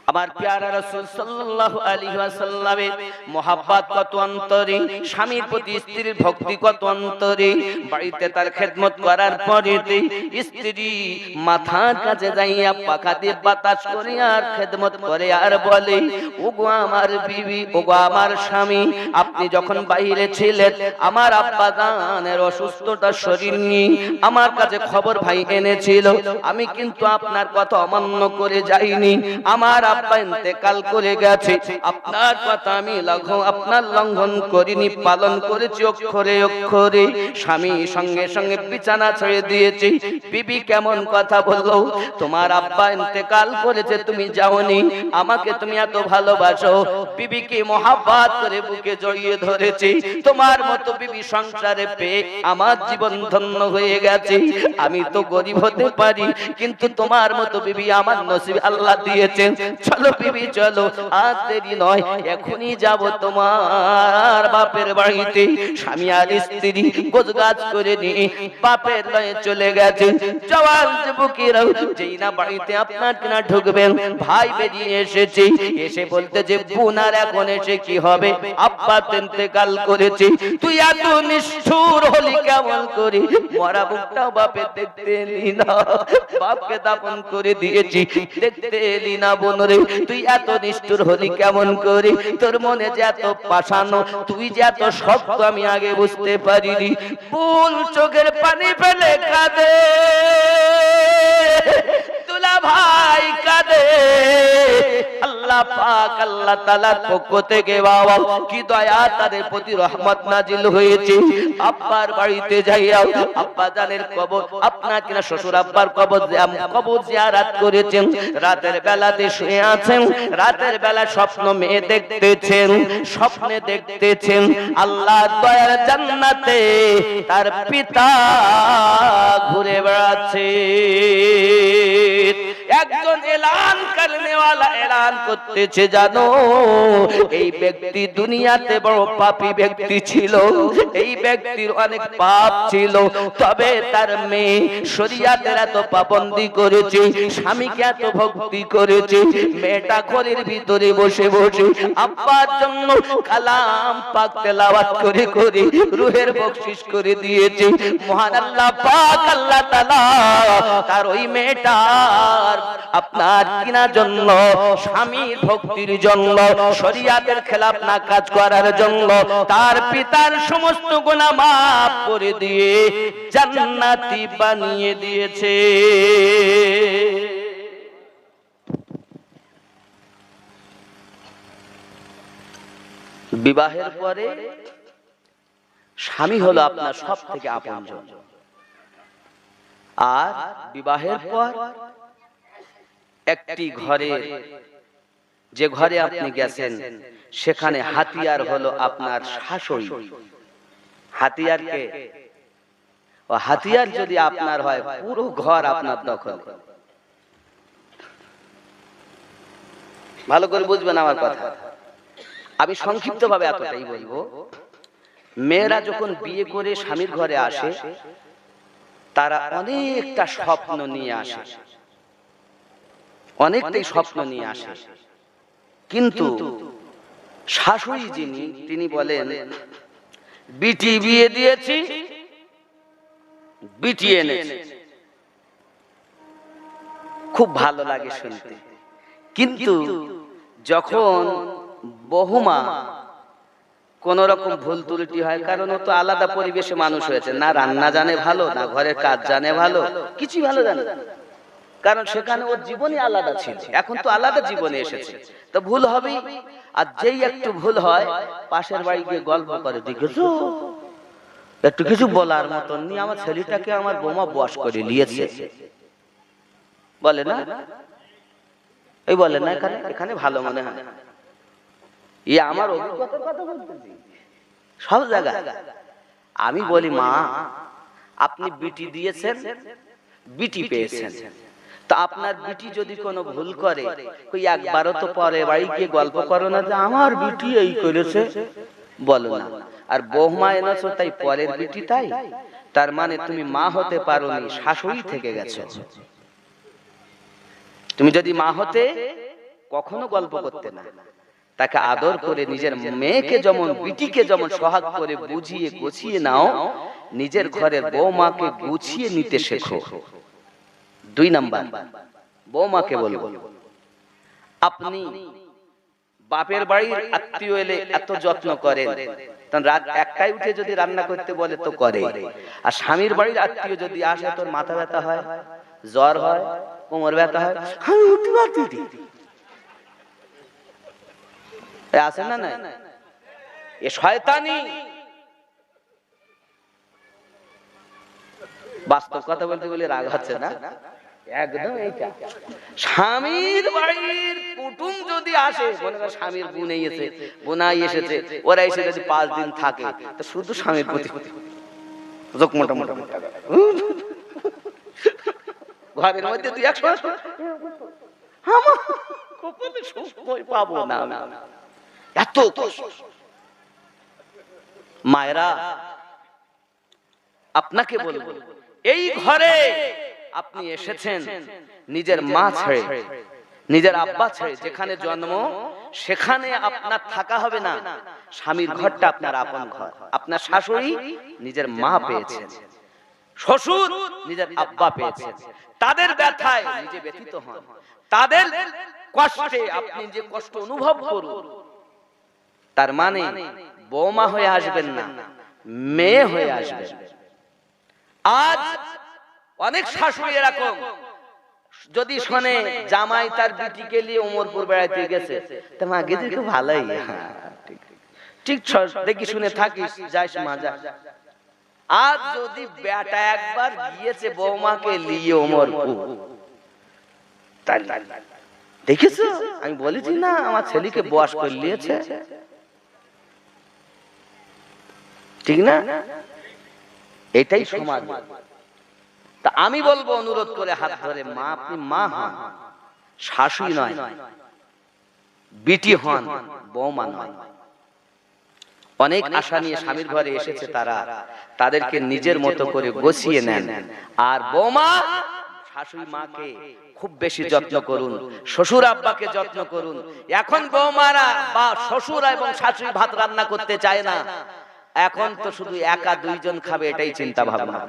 আমার প্যারা রাসূল সাল্লাল্লাহু আলাইহি ওয়াসাল্লামের মহব্বত কত অন্তরে, স্বামীর প্রতি স্ত্রীর ভক্তি কত অন্তরে। বাড়িতে তার খেদমত করার পরে স্ত্রী মাথার কাছে যাইয়া পাখা দিয়ে বাতাস করে আর খেদমত করে আর বলে, ওগো আমার বিবি, ওগো আমার স্বামী, আপনি যখন বাইরে ছিলেন আমার আব্বা জানের অসুস্থতা শরীর নিয়ে আমার কাছে খবর ভাই এনেছিল, আমি কিন্তু আপনার কথা অমান্য করে যাইনি। আমার আব্বা ইন্তেকাল করে গেছে, আপনার কথা আমি আপনার লঙ্ঘন করিনি, পালন করেছি অক্ষরে অক্ষরে। স্বামী সঙ্গে সঙ্গে বিছানা ছেড়ে দিয়েছে। বিবি কেমন কথা বললো, তোমার আব্বা ইন্তেকাল করেছে তুমি যাওনি, আমাকে তুমি এত ভালোবাসো। বিবিকে মহব্বত করে বুকে জড়িয়ে ধরেছে। তোমার মতো বিবি সংসারে পেয়ে আমার জীবন ধন্য হয়ে গেছে। আমি তো গরিব হতে পারি, কিন্তু তোমার মতো বিবি আমার নসিব আল্লাহ দিয়েছেন। চলো বিবি চলো, আজ দেরি নয়, এখনই যাব তোমার বাপের বাড়িতে। স্বামী আর স্ত্রী গোছগাছ করে নিয়ে বাপের লয়ে চলে গেছে। জওয়ান যুবকেরা যেই না বাড়িতে আপনার কিনা ঢুকবেন, ভাই বেরিয়ে এসেছে। এসে বলতে যে বোনার এখন এসে কি হবে, আব্বা ইন্তেকাল করেছে। তুই এত নিষ্ঠুর হলি কেমন করে, মরা বুকটাও বাপে দেখতে এলি না, বাপকে দাফন করে দিয়েছি, দেখতে এলি না বোন রে। তুই এত নিষ্ঠুর হলি কেমন করে, তোর মনে যে এত পাষাণ, তুই যে এত শক্ত আমি আগে বুঝতে পারিনি। ফুল চোখের পানি ফেলে কাঁদে, দুলা ভাই কাঁদে। আল্লাহ পাক আল্লাহ তাআলার পক্ষ থেকে বাবা কি দয়া তাদের প্রতি রহমত নাজিল হয়েছে। আব্বার বাড়িতে যাইয়া আব্বা জানের কবর, আপনার কিনা শ্বশুর আব্বার কবর জিয়ারত করেছেন। রাতের বেলাতে শুয়ে আছেন, রাতের বেলা স্বপ্ন মেয়ে দেখতেছেন, স্বপ্নে দেখতেছেন আল্লাহ দয়ার জান্নাতে তার পিতা ঘুরে বেড়াচ্ছে। একজন এলান করনেওয়ালা এলান করতেছে, জানো এই ব্যক্তি দুনিয়াতে বড় পাপী ব্যক্তি ছিল, এই ব্যক্তির অনেক পাপ ছিল, তবে তার মেয়ে শরীয়তের এত পাবন্দি করেছে, স্বামীকে এত ভক্তি করেছে। মেয়েটা ঘরের ভিতরে বসে বসে আব্বার জন্য কালাম পাক তেলাওয়াত করে করে রূহের বকশিশ করে দিয়েছে। মহান আল্লাহ পাক আল্লাহ তাআলা তার ওই মেয়েটার আপনার কিনা জন্য, স্বামীর ভক্তির জন্য, শরীয়তের খেলাফ না কাজ করার জন্য তার পিতার সমস্ত গুনাহ মাফ করে দিয়ে জান্নাতি বানিয়ে দিয়েছে। বিবাহের পরে স্বামী হলো আপনার সব থেকে আপনজন, আর বিবাহের পর একটি ঘরে, যে ঘরে আপনি গেছেন সেখানে হাতিয়ার হলো আপনার শাশুড়ি। হাতিয়ারকে, ও হাতিয়ার যদি আপনার হয় পুরো ঘর আপনার দখল। ভালো করে বুঝবেন আমার কথা। আমি সংক্ষিপ্ত ভাবে এতটাই বলবো, মেয়েরা যখন বিয়ে করে স্বামীর ঘরে আসে তারা অনেকটা স্বপ্ন নিয়ে আসে, অনেকটাই স্বপ্ন নিয়ে আসে। কিন্তু শাশুড়ি যিনি, তিনি বলেন বিটি বিয়ে দিয়েছি, বিটি এনেছি। খুব ভালো লাগে শুনতে, কিন্তু যখন বহুমা কোন রকম ভুল ত্রুটি হয়, কারণ ও তো আলাদা পরিবেশে মানুষ হয়েছে, না রান্না জানে ভালো, না ঘরের কাজ জানে ভালো, কিছুই ভালো জানে না, কারণ সেখানে ওর জীবনই আলাদা ছিল, এখন তো আলাদা জীবনে এসেছে, তো ভুল হবেই। আর যেই একটু ভুল হয় পাশের বাড়ি গিয়ে গল্প করে, দেখেছো একটু কিছু বলার মতন নি, আমার ছেলেটাকে আমার বোমা বশ করে নিয়েছে, বলে না, এই বলে না, এখানে এখানে ভালো মনে হয়। আমার অভিজ্ঞতার কথা বলতেছি, সব জায়গায় আমি বলি, মা আপনি বিটি দিয়েছেন, বিটি পেয়েছেন, তা আপনার বিটি যদি কোনো ভুল করে, কই একবারও তো পরে বাড়ি গিয়ে গল্প করো না যে আমার বিটি এই করেছে, বলো না। আর বৌমা এনেছো তাই পরের বিটি, তাই তার মানে তুমি মা হতে পারোনি, শাশুড়ি থেকে গেছো। তুমি যদি মা হতে কখনো গল্প করতে না, তাকে আদর করে নিজের মেয়েকে যেমন বিটিকে যেমন সোহাগ করে বুঝিয়ে গুছিয়ে নাও, নিজের ঘরের বৌমাকে গুছিয়ে নিতে শেখো। 2 নাম্বার, বৌমাকে বলবো, আপনি বাপের বাড়ির আত্মীয় এলে এত যত্ন করেন, তখন রাত 1টায় উঠে যদি রান্না করতে বলে তো করে, আর স্বামীর বাড়ির আত্মীয় যদি আসে তোর মাথা ব্যথা হয়, জ্বর হয়, কোমর ব্যথা হয়, আমি উঠতে পারছি আছে না? না, এ শয়তানি। বাস্তব কথা বলতে বলে রাগ হচ্ছে না? একদম এইটা। স্বামীর বাড়ির কুটুম যদি আসে, মনে করো স্বামীর বোনাই এসেছে, বোনাই এসেছে, ওরা এসে যদি 5 দিন থাকে, তো শুধু স্বামীর প্রতি যোগ মোটা মোটা ঘরের মধ্যে তুই 100 আমার কখনো সময় পাবো না, এত মায়েরা আপনাকে বলবো, এই ঘরে আপনি এসেছেন নিজের মা ছেড়ে, নিজের আব্বা ছেড়ে, যেখানে জন্ম সেখানে আপনার থাকা হবে না। স্বামীর ঘরটা আপনার আপন ঘর। আপনার শাশুড়ি নিজের মা পেয়েছেন, শ্বশুর নিজের আব্বা পেয়েছেন, তাদের ব্যথায় নিজে ব্যথিত হন, তাদের কষ্টে আপনি যে কষ্ট অনুভব করুন। তার মানে বৌমা হয়ে আসবেন না, মেয়ে হয়ে আসবেন। আজ অনেক শাশুড়ি এরকম, যদি শোনে জামাই তার বিটিকে নিয়ে ওমরপুর বেড়াইতে গেছে, তা মা গেছে খুব ভালোই, ঠিক দেখি শুনে থাকিস, যাইস মা যা। আজ যদি বেটা একবার গিয়েছে বৌমাকে নিয়ে ওমরপুর, দেখেছো আমি বলেছি না আমার ছেলেকে বয়স করে নিয়েছে, ঠিক না? এটাই সমাজ। তা আমি বলবো অনুরোধ করে হাত ধরে, মা আপনি মা হন, শাশুড়ি নয়, বিটি হন, বৌমা নয়। অনেক আশা নিয়ে স্বামীর ঘরে এসেছে তারা, তাদেরকে নিজের মতো করে গুছিয়ে নেন। আর বৌমা শাশুড়ি মাকে খুব বেশি যত্ন করুন, শ্বশুর আব্বাকে যত্ন করুন। এখন বৌমারা বা শ্বশুর এবং শাশুড়ি ভাত রান্না করতে চায় না, এখন তো শুধু একা 2 জন খাবে এটাই চিন্তা ভাবনা।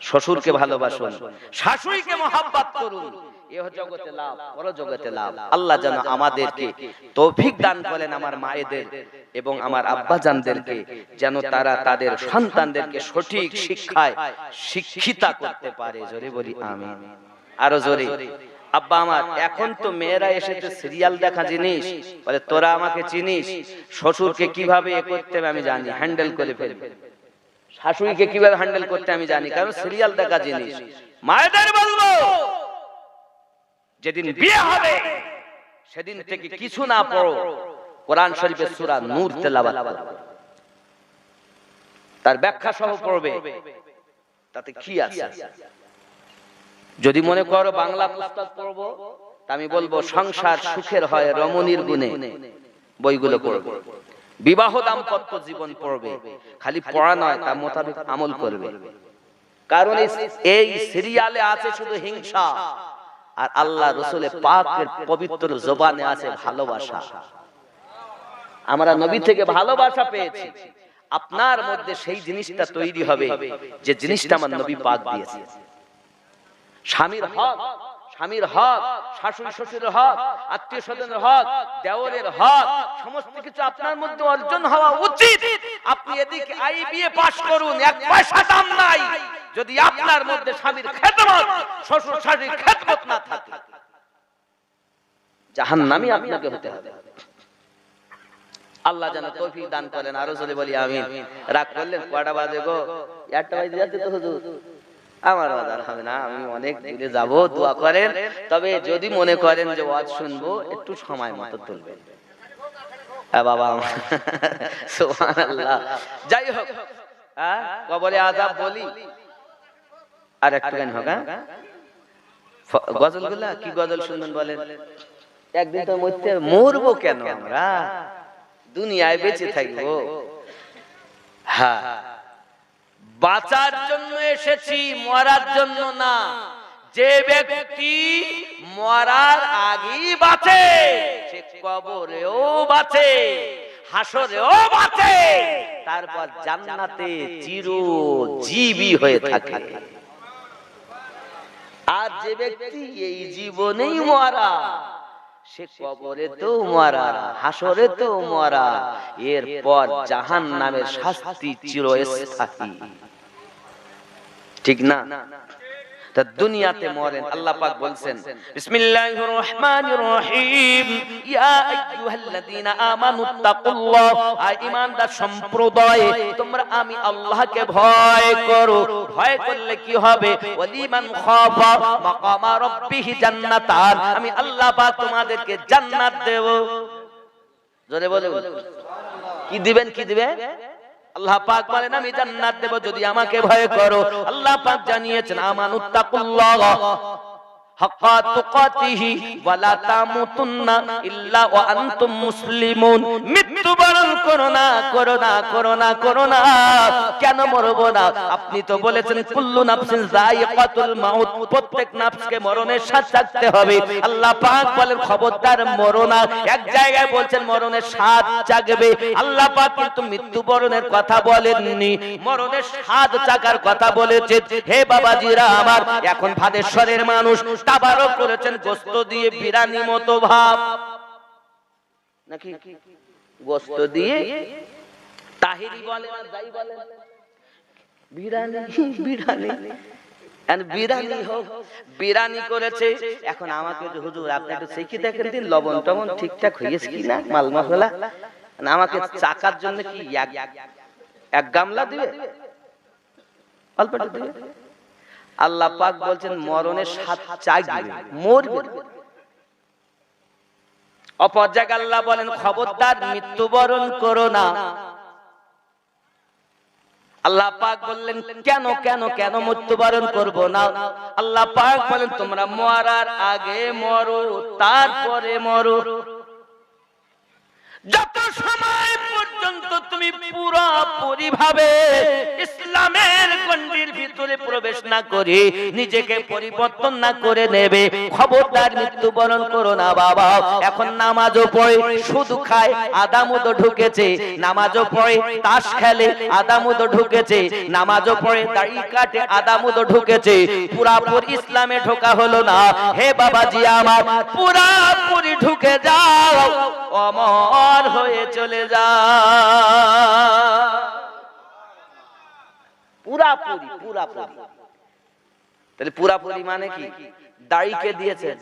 শ্বশুরকে ভালোবাসুন, শাশুড়িকে মহব্বত করুন, এহ জগতে লাভ, পর জগতে লাভ। আল্লাহ যেন আমাদেরকে তৌফিক দান করেন, আমার মায়েদের এবং আমার আব্বাজানদেরকে, যেন তারা তাদের সন্তানদেরকে সঠিক শিক্ষায় শিক্ষিতা করতে পারে। জোরে বলি আমিন, আরো জোরে। আব্বা আমার, এখন তো মেয়েরা এসেছে সিরিয়াল দেখা জিনিস, বলে তোরা আমাকে চিনিস, শ্বশুরকে কিভাবে এ করতে হবে আমি জানি, হ্যান্ডেল করে ফেলবে, শাশুড়িকে কিভাবে হ্যান্ডেল করতে আমি জানি, কারণ সিরিয়াল দেখা জিনিস। মায়েদের বলবো, যেদিন বিয়ে হবে সেদিন থেকে কিছু না পড়ো, কোরআন শরীফের সূরা নূর তেলাওয়াত করো, তার ব্যাখ্যা সহ পড়বে, তাতে কি আছে। যদি মনে করো বাংলা পুস্তক পড়বো, তা আমি বলবো সংসার সুখের হয় রমণীর গুণে, বইগুলো পড়বে। বিবাহ দাম্পত্য জীবন পড়বে, খালি পড়া নয় তার মোতাবেক আমল করবে। কারণ এই সিরিয়ালে আছে শুধু হিংসা, আর আল্লাহ রাসূলের পাকের পবিত্র জবানে আছে ভালোবাসা। আমরা নবী থেকে ভালোবাসা পেয়েছি, আপনার মধ্যে সেই জিনিসটা তৈরি হবে যে জিনিসটা আমার নবী পাক দিয়েছে। স্বামীর হক, স্বামীর হক, শাশুড়ি শ্বশুরের হক, আত্মীয় স্বজনের হক, দেওরের হক, সমস্ত কিছু আপনার মধ্যে অর্জন হওয়া উচিত। আপনি এদিকে আইবিএ পাস করুন, 1 পয়সা দাম নাই, যদি আপনার মধ্যে স্বামীর খেদমত, শ্বশুর শাশুড়ির খেদমত না থাকে, জাহান্নামী আপনাকে হতে হবে। আল্লাহ যেন তৌফিক দান করেন, আরো জোরে বলি আমিন। রাগ করলেন, কয়টা বাজে গো? 1টা বাজে যাচ্ছে তো হুজুর। আমার বাজার হবে না, আমি অনেক দূরে যাব, দোয়া করেন। তবে যদি মনে করেন যে ওয়াজ শুনবো, একটু সময় মতো তুলবেন। বাবা সুবহানাল্লাহ। যাই হোক, কবরে আযাব বলি আর একটু গান হোক। গজলগুলা কি গজল শুনবেন বলেন? একদিন তো মরবো কেন, আমরা দুনিয়ায় বেঁচে থাকবো। হ্যাঁ, বাঁচার জন্য এসেছি, মরার জন্য না। যে ব্যক্তি মরার আগেই বাঁচে, সে কবরেও বাঁচে, হাসরেও বাঁচে, তারপর জান্নাতে চিরজীবী হয়ে থাকে। আর যে ব্যক্তি এই জীবনেই মরা, সে কবরে তো মরা, হাসরে তো মরা, এরপর জাহান্নামের শাস্তি চিরস্থায়ী। ঠিক না? তা দুনিয়াতে মরেন। আল্লাহ পাক বলছেন বিসমিল্লাহির রহমানির রহিম, ইয়া আইয়ুহাল্লাযীনা আমানুত্তাকুল্লাহ, আয় ঈমানদার সম্প্রদায় তোমরা আমি আল্লাহকে ভয় করো। ভয় করলে কি হবে? ওয়ালিমান খাফা মাকামা রাব্বিহি জান্নাতান, আমি আল্লাহ পাক তোমাদেরকে জান্নাত দেব। জোরে বলে কি দিবেন? কি দিবেন? আল্লাহ পাক বলেন আমি জান্নাত দেব যদি আমাকে ভয় করো। আল্লাহ পাক জানিয়েছেন আমানুত্তাকুল্লাহ হাক্কা তুকাতিহি ওয়া লা তামুতুন্না ইল্লা ওয়া আনতুম মুসলিমুন। মৃত্যুবরণ করো না, করো না, করো না, করো না। কেন মরব না? আপনি তো বলেছেন কুল্লু নাফসিন যায়িকাতুল মাউত, প্রত্যেক নাফসকে মরণের স্বাদ চাখতে হবে। আল্লাহ পাক বলেন খবরদার মরো না। এক জায়গায় বলছেন মরণের স্বাদ চাখবে, আল্লাহ পাক কিন্তু মৃত্যুবরণের কথা বলেননি, মরণের স্বাদ চাখার কথা বলেছেন। হে বাবাজিরা আমার, এখন ভাদেশ্বরের মানুষ তাবারক করেছেন গোশত দিয়ে বিরানি মতো ভাব, নাকি গোশত দিয়ে তাহিরি বলে না যাই বলে বিরানি, বিরানি এন্ড বিরানি হোক, বিরানি করেছে। এখন আমাকে হুজুর আপনি একটু শিখে দেখেন দিন লবণ টবণ ঠিকঠাক হয়েছে কিনা, মাল মশলা আমাকে চাকার জন্য কি এক গামলা দিবে, অল্প দিবে? আল্লাহ পাক বলছেন মরণের স্বাদ চাইবে, মরবে। অপর জায়গায় আল্লাহ বলেন খবরদার মৃত্যুবরণ করো না। আল্লাহ পাক বললেন কেন কেন কেন মৃত্যুবরণ করব না? আল্লাহ পাক বলেন তোমরা মরার আগে মরো, তারপরে মরো। যত সময় পর্যন্ত তুমি পুরোপুরি ভাবে ইসলামের গণ্ডির ভিতরে প্রবেশ না করে নিজেকে পরিবর্তন না করে নেবে, খবরদার মৃত্যুবরণ করো না বাবা। এখন নামাজও পড়ে শুধু খায়, আদামুদও ঢুকেছে, নামাজও পড়ে তাস খেলে, আদামুদও ঢুকেছে, নামাজও পড়ে দাড়ি কাটে, আদামুদও ঢুকেছে, পুরাপুরি ইসলামে ঢোকা হলো না। হে বাবাজি আমার, পুরাপুরি ঢুকে যাও, অমর হয়ে চলে যা। পুরাপুরি পুরাপুরি, তাহলে পুরাপুরি মানে কি? দাড়িকে দিয়েছেন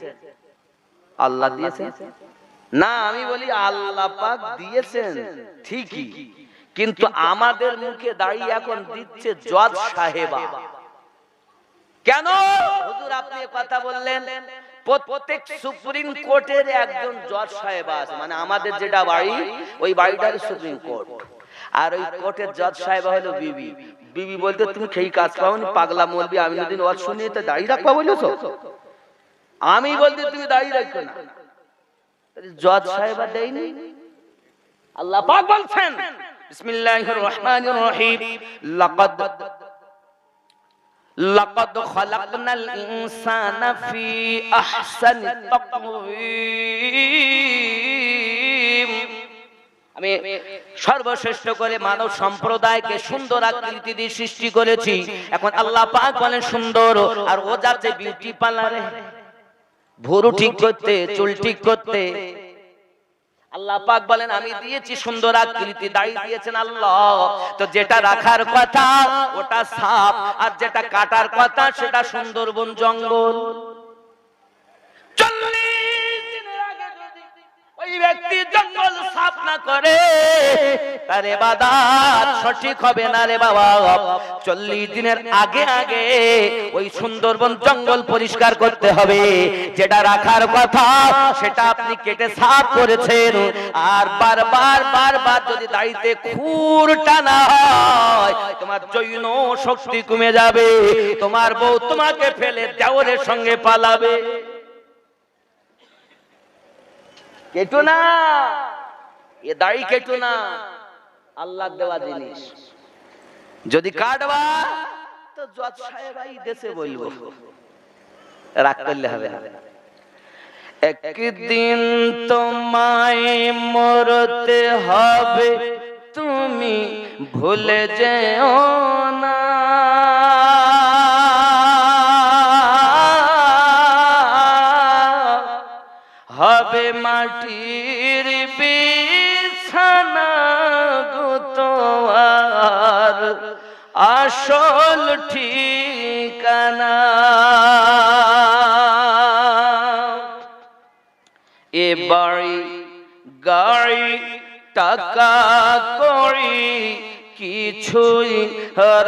আল্লাহ দিয়েছেন না, আমি বলি আল্লাহ পাক দিয়েছেন ঠিকই, কিন্তু আমাদের মুখে দাড়ি এখন দিচ্ছে জজ সাহেবা। কেন হুজুর আপনি কথা বললেন? প্রত্যেক সুপ্রিম কোর্টের একজন জজ সাহেব আছে, মানে আমাদের যেটা বাড়ি ওই বাড়িটার সুপ্রিম কোর্ট, আর ওই কোর্টের জজ সাহেব হলো বিবি। বিবি বলতে তুমি খেই কাজ পাওনি, পাগলা মলবি আমি যদি ওয়াজ শুনি তো দাড়ি রাখবা বলেছো, আমি বলতে তুমি দাড়ি রাখো না। জজ সাহেব দেয়নি। আল্লাহ পাক বলছেন বিসমিল্লাহির রহমানির রহিম, লাকাদ খালাকনাল ইনসানা ফি আহসানি তাকওয়িম। আমি সর্বশ্রেষ্ঠ করে মানব সম্প্রদায়কে সুন্দর আকৃতি দিয়ে সৃষ্টি করেছি। এখন আল্লাহ পাক বলেন সুন্দর, আর ও যাচ্ছে বিউটি পার্লারে ভুরু ঠিক করতে, চুল ঠিক করতে। আল্লাহ পাক বলেন আমি দিয়েছি সুন্দর আকৃতি, দাড়ি দিয়েছেন আল্লাহ। তো যেটা রাখার কথা ওটা সাপ, আর যেটা কাটার কথা সেটা সুন্দরবন জঙ্গল। 40 দিনের আগে যদি ওই ব্যক্তি জঙ্গল সাফ না করে তার ইবাদত সঠিক হবে না রে বাবা। 40 দিনের আগে আগে ওই সুন্দরবন জঙ্গল পরিষ্কার করতে হবে। যেটা রাখার কথা সেটা আপনি কেটে সাফ করেছেন, আর বারবার বারবার যদি দাড়িতে খুর টানা হয় তোমার যৌন শক্তি কমে যাবে, তোমার বউ তোমাকে ফেলে দেওরের সঙ্গে পালাবে। কেটো না, এ দাড়ি কেটো না, আল্লাহ দেওয়া জিনিস। যদি কাটবা তো জজ সাহেব এই দেশে বলবো, রাগ করলে হবে না। একদিন তোমায় মরতে হবে, তুমি ভুলে যেও না। হবে মাটির বিছানা গো তোমার আসল ঠিকানা। এ বাড়ি গাড়ি টাকা কড়ি কিছুই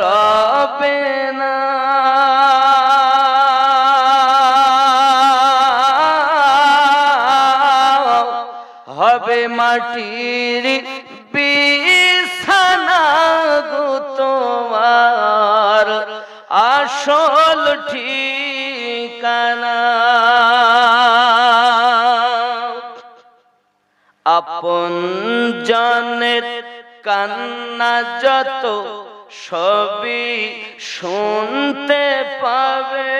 রবে না। হবে মাটির বিছানা গো তোমার আসল ঠিকানা। আপন জনের কান্না যত সবই শুনতে পাবে।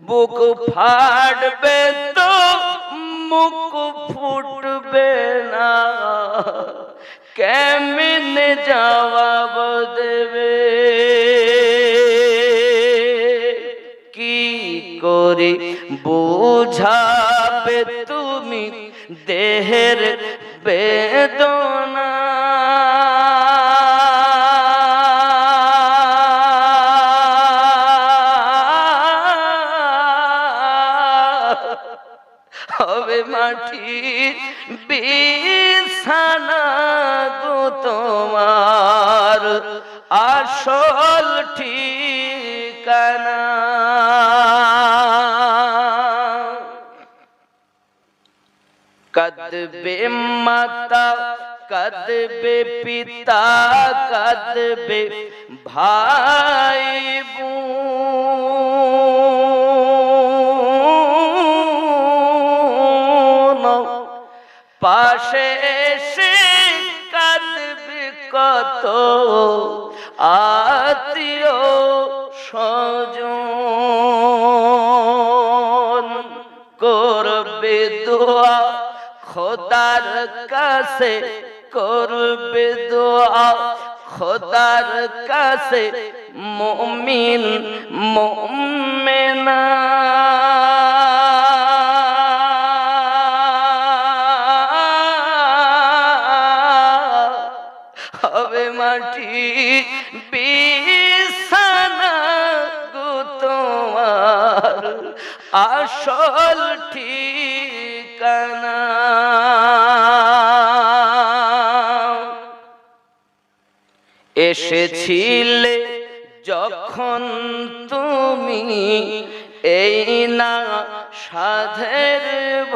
বুক ফাটবে তো মুখ ফুটবে না, কেমনে জবাব দেবে। কি করে বুঝাবে তুমি দেহের বেদনা। হবে মাটির বিছানা গো তোমার আসল ঠিকানা। কাঁদবে মাতা, কাঁদবে পিতা, কাঁদবে ভাই বোন। পাশে এসে কাঁদবে কত আত্মীয় স্বজন। করবে দোয়া খোদার কাছে, করবে দোয়া খোদার কাছে মুমিন মুমিনা। হবে মাটির বিছানা গো তোমার আসল ঠিকানা। এসেছিলে যখন তুমি এই না সাধের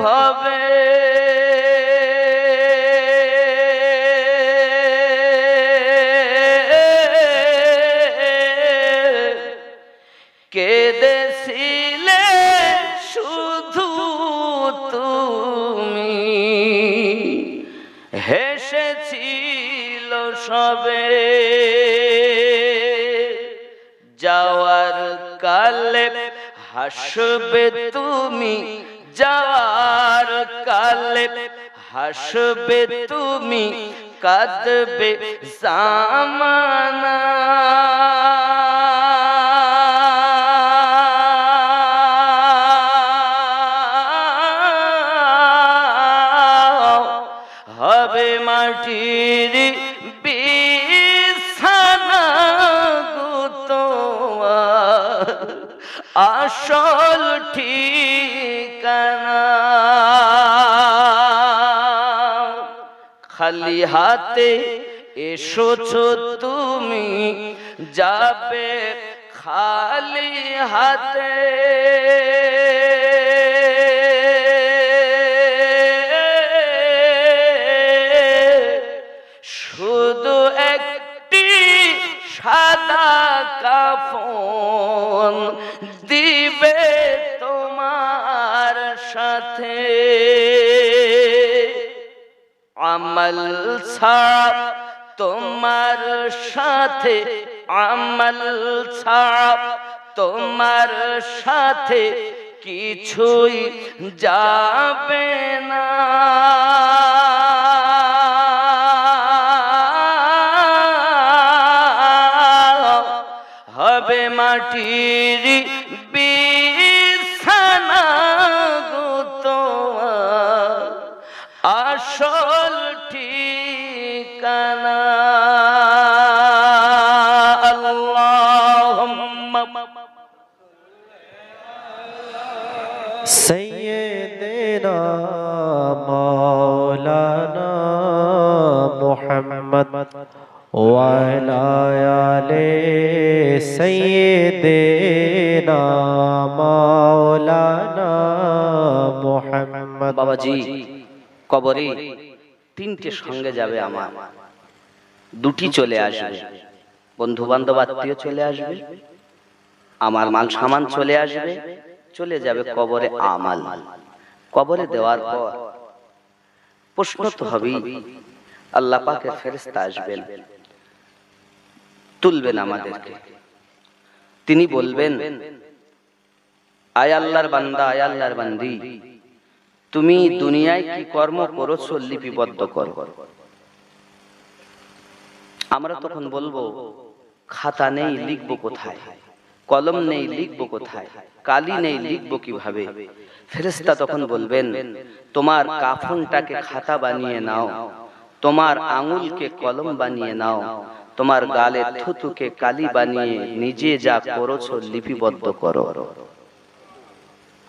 ভবে, কেঁদেছিলে শুধু তুমি, হেসেছিল সবে। যাওয়ার কালে হাসবে তুমি, যাওয়ার কালে হাসবে তুমি, কাঁদবে জামানা। হবে মাটির বিছানা গো তোমার আসল ঠিকানা। খালি হাতে এসেছো তুমি, যাবে খালি হাতে। শুধু একটি সাদা কাফন দিবে তোমার সাথে। আমল ছাড়া তোমার সাথে আমল ছাড়া তোমার সাথে কিছুই যাবে না। হবে মাটির বিছানা গো তোমার আসল ঠিকানা। আল্লাহুম্মা सय्यदना मौलाना मुहम्मद व अला आले सय्यदना मौलाना मुहम्मद। বাবাজি, কবরে তিনটে সঙ্গে যাবে আমার, দুটি চলে আসবে, বন্ধু বান্ধব আত্মীয় চলে আসবে, আমার মাল সামান চলে আসবে, চলে যাবে কবরে আমাল। কবরে দেওয়ার পর প্রশ্ন তো হবেই, আল্লাহ পাকের ফেরেশতা আসবেন, তুলবেন আমাদেরকে। তিনি বলবেন, আয় আল্লাহর বান্দা, আয় আল্লাহর বান্দি, তুমি দুনিয়ায় কি কর্ম করেছো লিপিবদ্ধ করো। আমরা তখন বলবো, খাতা নেই, লিখবো কোথায়? কলম নেই, লিখবো কোথায়? কালি নেই, লিখবো কিভাবে? ফেরেশতা তখন বলবেন, তোমার কাফনটাকে খাতা বানিয়ে নাও, তোমার আঙুলকে কলম বানিয়ে নাও, তোমার গালে থুতুকে কালি বানিয়ে নিজে যা করেছো লিপিবদ্ধ করো।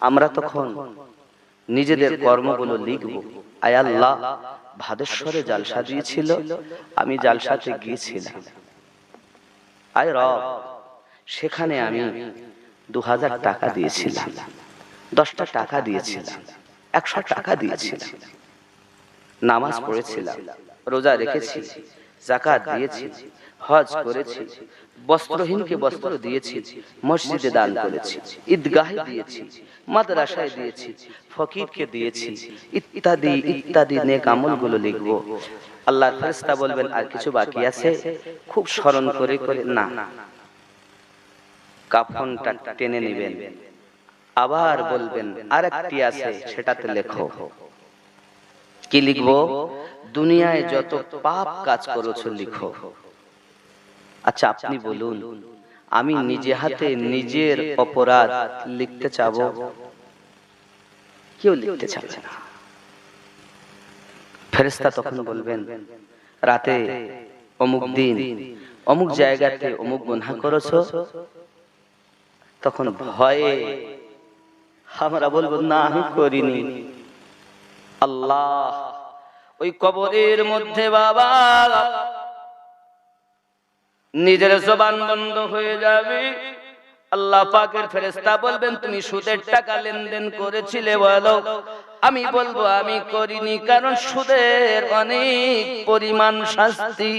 আমরা তখন নিজেদের কর্মগুলো লিখবো। আয় আল্লাহ, ভাদেশ্বরে জালসা দিয়েছিল, আমি জালসাতে গিয়েছিলাম। আয় রব, সেখানে আমি 2000 টাকা দিয়েছিলাম, 10টা টাকা দিয়েছিলাম, 100 টাকা দিয়েছিলাম, নামাজ পড়েছিলাম, রোজা রেখেছি, যাকাত দিয়েছি, হজ করেছি, বস্ত্রহীনকে বস্ত্র দিয়েছি, মসজিদে দান করেছি, ঈদগাহে দিয়েছি, মাদ্রাসায় দিয়েছি, ফকিরকে দিয়েছি, ইত্যাদি ইত্যাদি নেক আমলগুলো লিখবো। আল্লাহর ফেরেশতা বলবেন, আর কিছু বাকি আছে? খুব স্মরণ করে করে না, কাফনটা টেনে নেবেন, আবার বলবেন আরেকটি আছে, সেটাতে লেখো। কি লিখবো? দুনিয়ায় যত পাপ কাজ করেছো লিখো। আচ্ছা আপনি বলুন, আমি নিজে হাতে নিজের অপরাধ লিখতে চাবো? কেউ লিখতে চাবে না। ফেরেশতা তখন বলবেন, রাতে অমুক দিন অমুক জায়গাতে অমুক গুনাহ করেছো। তখন ভয়ে আমরা বলবো, না আমি করিনি। আল্লাহ, ওই কবরের মধ্যে বাবা নিজের জবান বন্ধ হয়ে যাবে। আল্লাহ পাকের ফেরেশতা বলবেন, তুমি সুদের টাকা লেনদেন করেছিলে বলো? আমি বলবো আমি করিনি, কারণ সুদের অনেক পরিমাণ শাস্তি।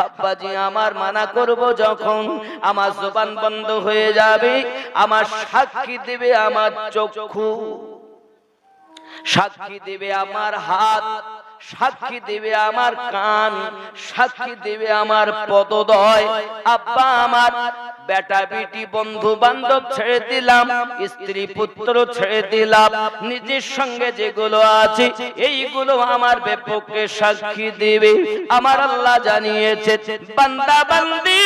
আব্বাজি, আমার মানা করব যখন, আমার জবান বন্ধ হয়ে যাবে, আমার সাক্ষী দেবে আমার চক্ষু, সাক্ষী দেবে আমার হাত, সাক্ষী দেবে আমার কান, সাক্ষী দেবে আমার পদদয়। আব্বা আমার, বেটা বেটি বন্ধু বান্ধব ছেড়ে দিলাম, স্ত্রী পুত্র ছেড়ে দিলাম, নিজের সঙ্গে যেগুলো আছে এইগুলো আমার বিপক্ষে সাক্ষী দেবে। আমার আল্লাহ জানিয়েছে, বান্দা বান্দি,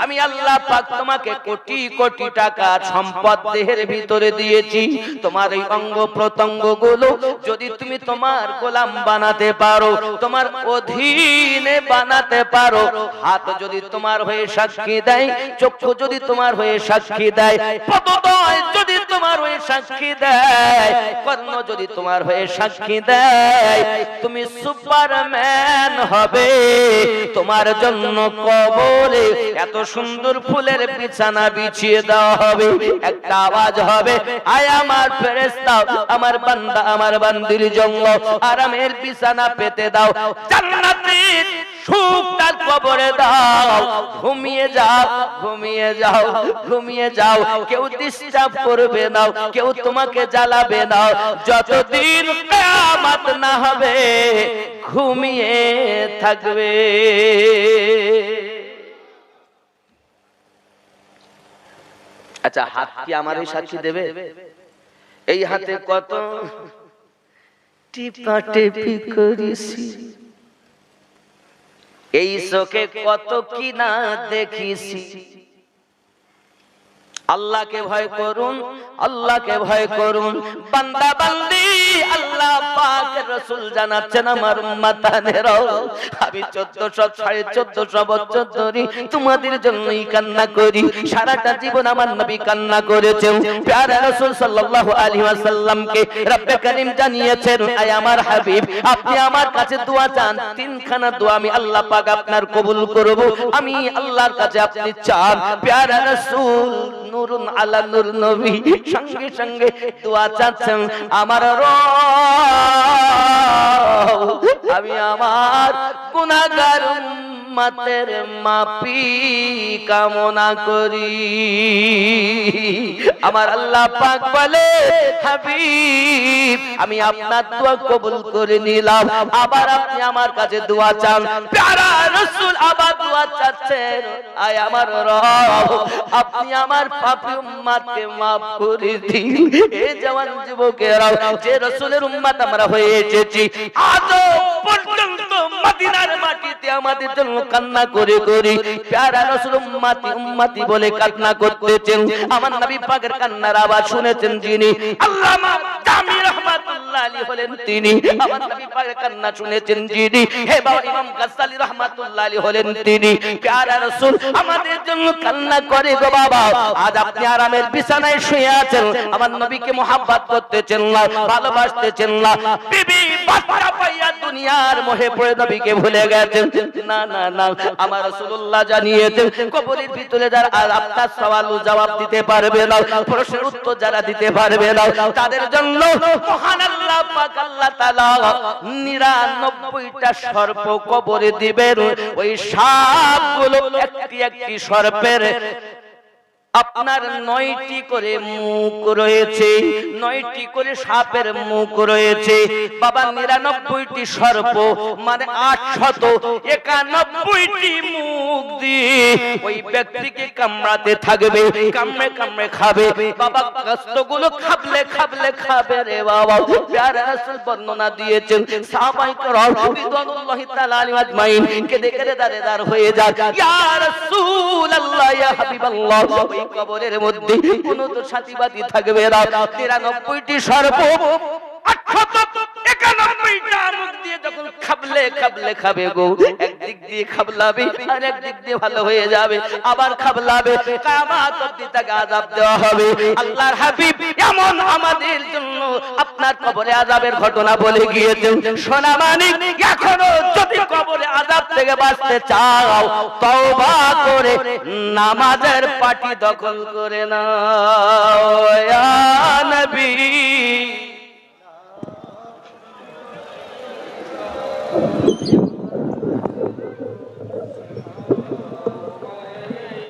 আমি আল্লাহ পাক তোমাকে কোটি কোটি টাকা সম্পদ দেহের ভিতরে দিয়েছি। তোমার এই অঙ্গ প্রত্যঙ্গ গুলো যদি তুমি তোমার গোলাম বানাতে পারো, তোমার অধীনে বানাতে পারো, হাত যদি তোমার হয়ে সাক্ষী দেয়, চক্ষু যদি তোমার হয়ে সাক্ষী দেয়, পদদয় যদি তোমার হয়ে সাক্ষী দেয়, কর্ণ যদি তোমার হয়ে সাক্ষী দেয়, তুমি সুপারম্যান হবে। তোমার জন্য কবরে এত সুন্দর ফুলের বিছানা বিছিয়ে দেওয়া হবে। একটা আওয়াজ হবে, আয় আমার ফেরেশতা, আমার বান্দা আমার বান্দির জন্য আরামের বিছানা পেতে দাও, জান্নাতের সুখ তার কবরে দাও, ঘুমিয়ে ঘুমিয়ে যাও, ঘুমিয়ে যাও, ঘুমিয়ে যাও, কেউ ডিস্টার্ব করবে না, কেউ তোমাকে জ্বালাবে না, যতদিন কিয়ামত না হবে ঘুমিয়ে থাকবে। আচ্ছা, হাত কি আমার এই সাক্ষী দেবে? এই হাতে কত টিপাটিপি করেছি, এই চোখে কত কি না দেখিছি। আল্লাহকে ভয় করুন, আল্লাহকে ভয় করুন বান্দা বান্দি। আল্লাহ পাক রাসূল জানাচ্ছেন আমার উম্মতানেরা, আমি 1400-1450 বছর ধরে তোমাদের জন্যই কান্না করি। সারাটা জীবন আমার নবী কান্না করেছেন। প্যারা রাসূল সাল্লাল্লাহু আলাইহি ওয়াসাল্লামকে রব্বে কারীম জানিয়েছেন, আয় আমার হাবিব, আপনি আমার কাছে দোয়া চান, তিনখানা দোয়া আমি আল্লাহ পাক আপনার কবুল করব। আমি আল্লাহর কাছে আপনি চান। প্যারা রাসূল নূরুন আলা নূর নবী সঙ্গে সঙ্গে দোয়া চাচ্ছেন, আমার রব, আমি আমার গুনাহগার উম্মতের মাফি কামনা করি। আমার আল্লাহ পাক বলে, হাবিব, আমি আপনার দোয়া কবুল করে নিলাম, আবার আপনি আমার কাছে দোয়া চান। প্যারা রাসূল আবার দোয়া চাচ্ছেন, আয় আমার রব, আপনি আমার পাপী উম্মতকে maaf করে দিন। এই জওয়ান যুবকেরা, যে রাসূলের উম্মত আমরা হয়ে এসেছি, আজও পর্যন্ত মদিনার মাটিতে আমাদের জন্য কান্না করে করে প্যারা রাসূল উম্মতি উম্মতি বলে কান্না করতেছেন। আমার নবী পাকের কান্নার আওয়াজ শুনেছেন যিনি, আল্লামা জামি রাহমাতুল্লাহ আলাইহি হলেন তিনি। আমার নবী পাকের কান্না শুনেছেন যিনি, হে বাবা ইমাম গাজ্জালী রাহমাতুল্লাহ আলাইহি হলেন তিনি। প্যারা রাসূল আমাদের জন্য কান্না করে গো বাবা। আজ আপনি আরামের বিছানায় শুয়ে আছেন, আমার নবীকে মুহাব্বত করতেছেন না, ভালোবাসতেছেন না, বিবি বাচ্চা পাইয়া দুনিয়ার মোহে পড়ে নবীকে ভুলে গেছেন। না না না, আমার রাসূলুল্লাহ জানিয়েছেন, কবরের ভিতরে যারা আপনার সওয়াল ও জবাব দিতে পারবে না, প্রশ্নের উত্তর যারা দিতে পারবে না, তাদের জন্য মহান আল্লাহ পাক আল্লাহ তাআলা 99টা সর্প কবরে দিবেন। ওই সাপগুলো একটি একটি সর্পের আপনার 9টি করে মুখ রয়েছে, 9টি করে সাপের মুখ রয়েছে বাবা। 99টি সর্প মানে 891টি মুখ দিয়ে ওই ব্যক্তিকে কামড়াতে থাকবে, কামড়ে কামড়ে খাবে বাবা। কষ্টগুলো খাবলে খাবলে খাবে রে বাবা। প্যারা রাসূল বর্ণনা দিয়েছেন, সাহাবায়ে কেরাম রিদওয়ানুল্লাহি তাআলা আলাইহিম আজমাইন কেঁদে কেঁদে দাঁড়ে হয়ে যায়, ইয়া রাসূলুল্লাহ, ইয়া হাবিবাল্লাহ, কবরের মধ্যে কোনো তো সাথীবাদী থাকবে না। 93টি সর্প 891টা মুখ দিয়ে যখন খাবলে খাবলে খাবে গো, একদিক দিয়ে খাবলাবে আর একদিক দিয়ে ভালো হয়ে যাবে, আবার খাবলাবে, কিয়ামত অবধি তাকে আযাব দেওয়া হবে। আল্লাহর হাবিব এমন আমাদের জন্য আপনার কবরে আযাবের ঘটনা বলে গিয়েছেন। সোনা মানিক, এখনো যদি কবরে আযাব থেকে বাঁচতে চাও, তওবা করে নামাজের পাটি দখল করে নাও। ইয়া নবী